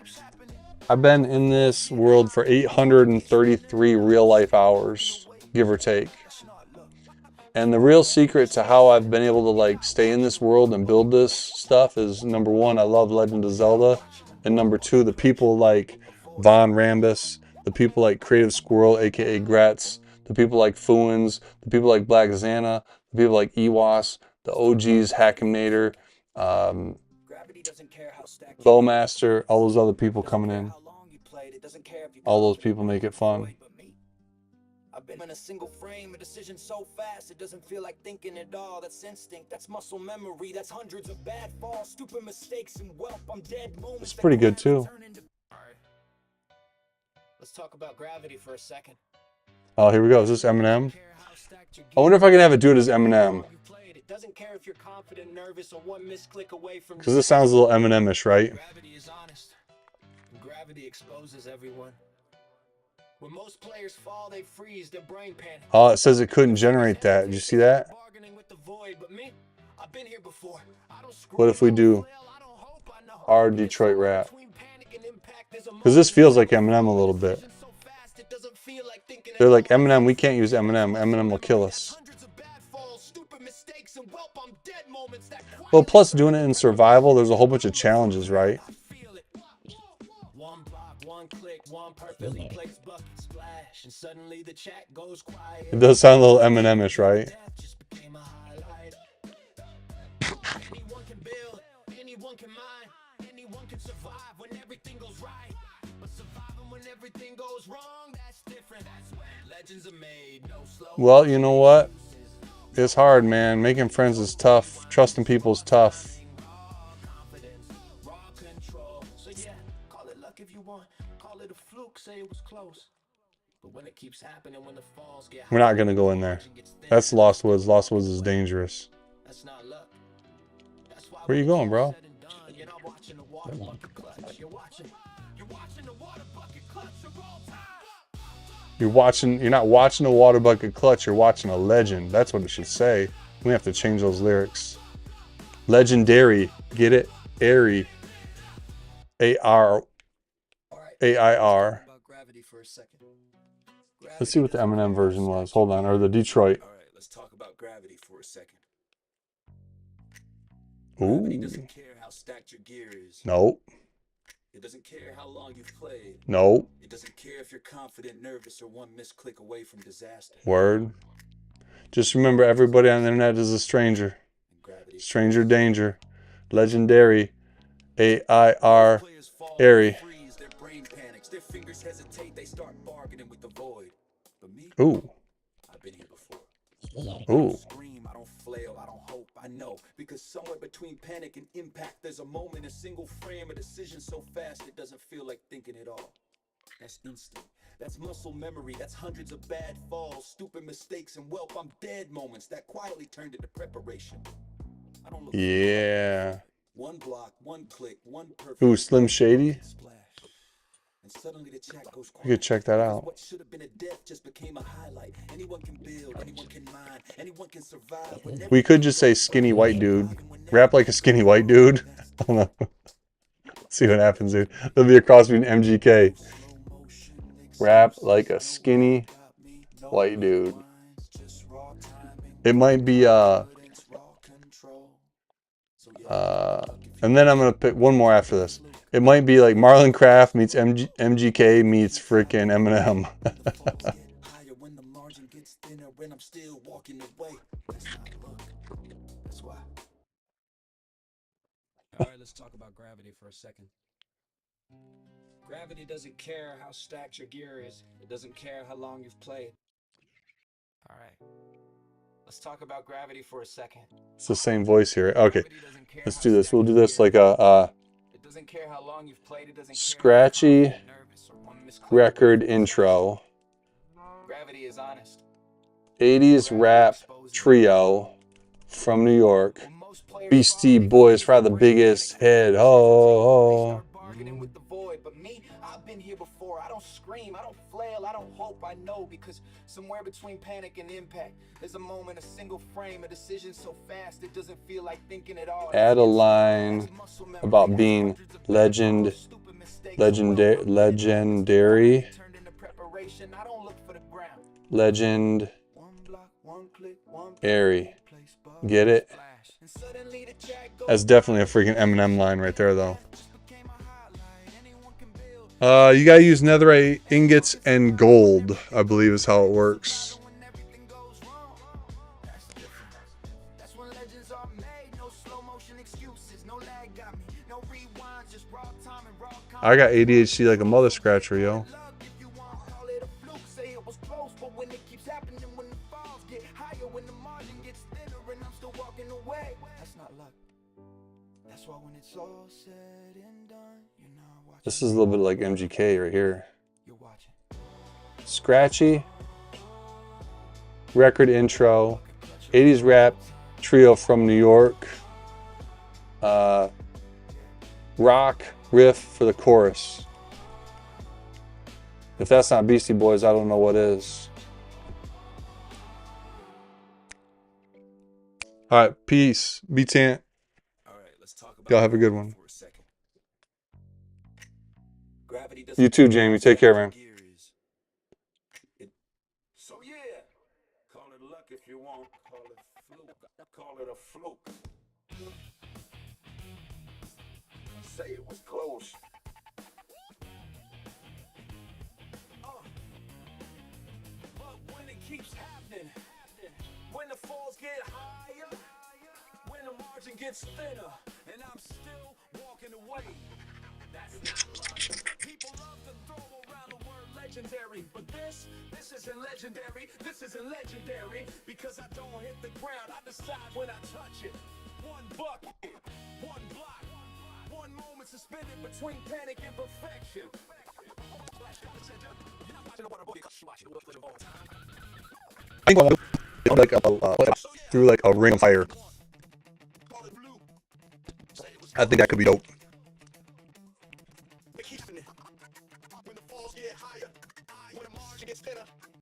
I've been in this world for 833 real life hours, give or take. And the real secret to how I've been able to like stay in this world and build this stuff is, number 1, I love Legend of Zelda. And number 2, the people like Von Rambus, the people like Creative Squirrel, aka Gretz, the people like Fuins, the people like Black Xana, the people like Ewas, the OGs, Hackimnator, Bowmaster, all those other people coming in. All those people make it fun. I've been in a single frame, a decision so fast it doesn't feel like thinking at all. That's instinct, that's muscle memory, that's hundreds of bad falls, stupid mistakes and whelp. I'm dead moments. It's pretty good too. Alright. Let's talk about gravity for a second. Oh, here we go. Is this Eminem? I wonder if I can have it do it as Eminem. It doesn't care if you're confident, nervous, or one misclick away from. Because this sounds a little Eminem-ish, right? Gravity is honest. Gravity exposes everyone. When most players fall, they freeze, their brain panic. Oh, it says it couldn't generate that. Did you see that? Bargaining with the void, but me, I've been here before. I don't scream, What if we do I don't hope, I know. our Detroit rap? Between panic and impact, there's a Because this feels like Eminem a little bit. moment so fast it doesn't feel like thinking They're at like, all. Eminem, we can't use Eminem. Eminem will kill us. Hundreds of bad falls, stupid mistakes, and whelp, I'm dead moments that Well, plus doing it in survival, there's a whole bunch of challenges, right? feel it. One block, one click, one perfectly placed bucket splash, and suddenly the chat goes quiet. It does sound a little Eminem-ish, right? Death just became a highlight. Anyone can build, anyone can mine, anyone can survive when everything goes right. But surviving when everything goes wrong, that's different. That's when legends are made. No slow. Well, you know what? It's hard, man. Making friends is tough. Trusting people is tough. Confidence, raw control. So yeah, call it luck if you want. Call it a fluke, say it was close. But when it keeps happening, when the falls get We're not going to go in there. That's Lost Woods. Lost Woods is dangerous. that's not luck. That's why Where you going, bro? said and done, you're not watching the water bucket clutch. You're watching the water bucket clutch of all time. You're not watching a water bucket clutch, you're watching a legend. That's what it should say. We have to change those lyrics. Legendary. Get it? Airy. A-R. A-I-R. About gravity for a second. Let's see what the Eminem version was. Hold on. Or the Detroit. All right, let's talk about gravity for a second. Ooh. Gravity doesn't care how stacked your gear is. Nope. It doesn't care how long you've played. Nope. It doesn't care if you're confident, nervous, or one misclick away from disaster. Word. Just remember, everybody on the internet is a stranger. Stranger danger. Legendary. A-I-R. Airy. Their brain panics, their fingers hesitate, they start bargaining with the void. But me, Ooh. I've been here before. Ooh. I don't scream, I don't flail, I don't hope, I know. Because somewhere between panic and impact, there's a moment, a single frame, a decision so fast it doesn't feel like thinking at all. That's instinct. That's muscle memory. That's hundreds of bad falls, stupid mistakes, and welp, I'm dead moments that quietly turned into preparation. I don't look. Yeah. One block, one click, one perfect. Ooh, Slim Shady. Splash. And suddenly the chat goes You could check that out. What should have been a death just became a highlight. Anyone can build, anyone can mine, anyone can survive. We could just say skinny white dude. Rap like a skinny white dude. I don't know. See what happens, dude. There'll be a cross between MGK. Rap like a skinny white dude. It might be and then I'm gonna pick one more after this. It might be like Marlon Craft meets MGK meets freaking Eminem. All right, let's talk about gravity for a second. Gravity doesn't care how stacked your gear is. It doesn't care how long you've played. All right. Let's talk about gravity for a second. It's the same voice here. Okay, let's do this. We'll do this like a It doesn't care how long you've played. It doesn't scratchy record intro. Gravity is honest. 80s rap trio from New York. Beastie Boys for the biggest head. Oh. Bargaining with the void, but me, I've been here before. I don't scream, I don't flail, I don't hope, I know, because somewhere between panic and impact, there's a moment, a single frame, a decision so fast it doesn't feel like thinking at all. Add a line about being legendary. Legendary. Get it? That's definitely a freaking Eminem line right there, though. You gotta use netherite ingots and gold, I believe is how it works. I got ADHD like a mother scratcher, yo. This is a little bit like MGK right here. Scratchy record intro, 80s rap trio from New York. Rock riff for the chorus. If that's not Beastie Boys, I don't know what is. All right, peace. B-Tant. Y'all have a good one. You too, Jamie. Take care, man. So yeah, call it luck if you want, call it a fluke. Say it was close. But when it keeps happening, when the falls get higher, when the margin gets thinner, and I'm still walking away. That's not luck. People love to throw around the word legendary, but this isn't legendary. This isn't legendary because I don't hit the ground. I decide when I touch it. One bucket, one block, one moment suspended between panic and perfection. Through like a ring of fire. I think that could be dope.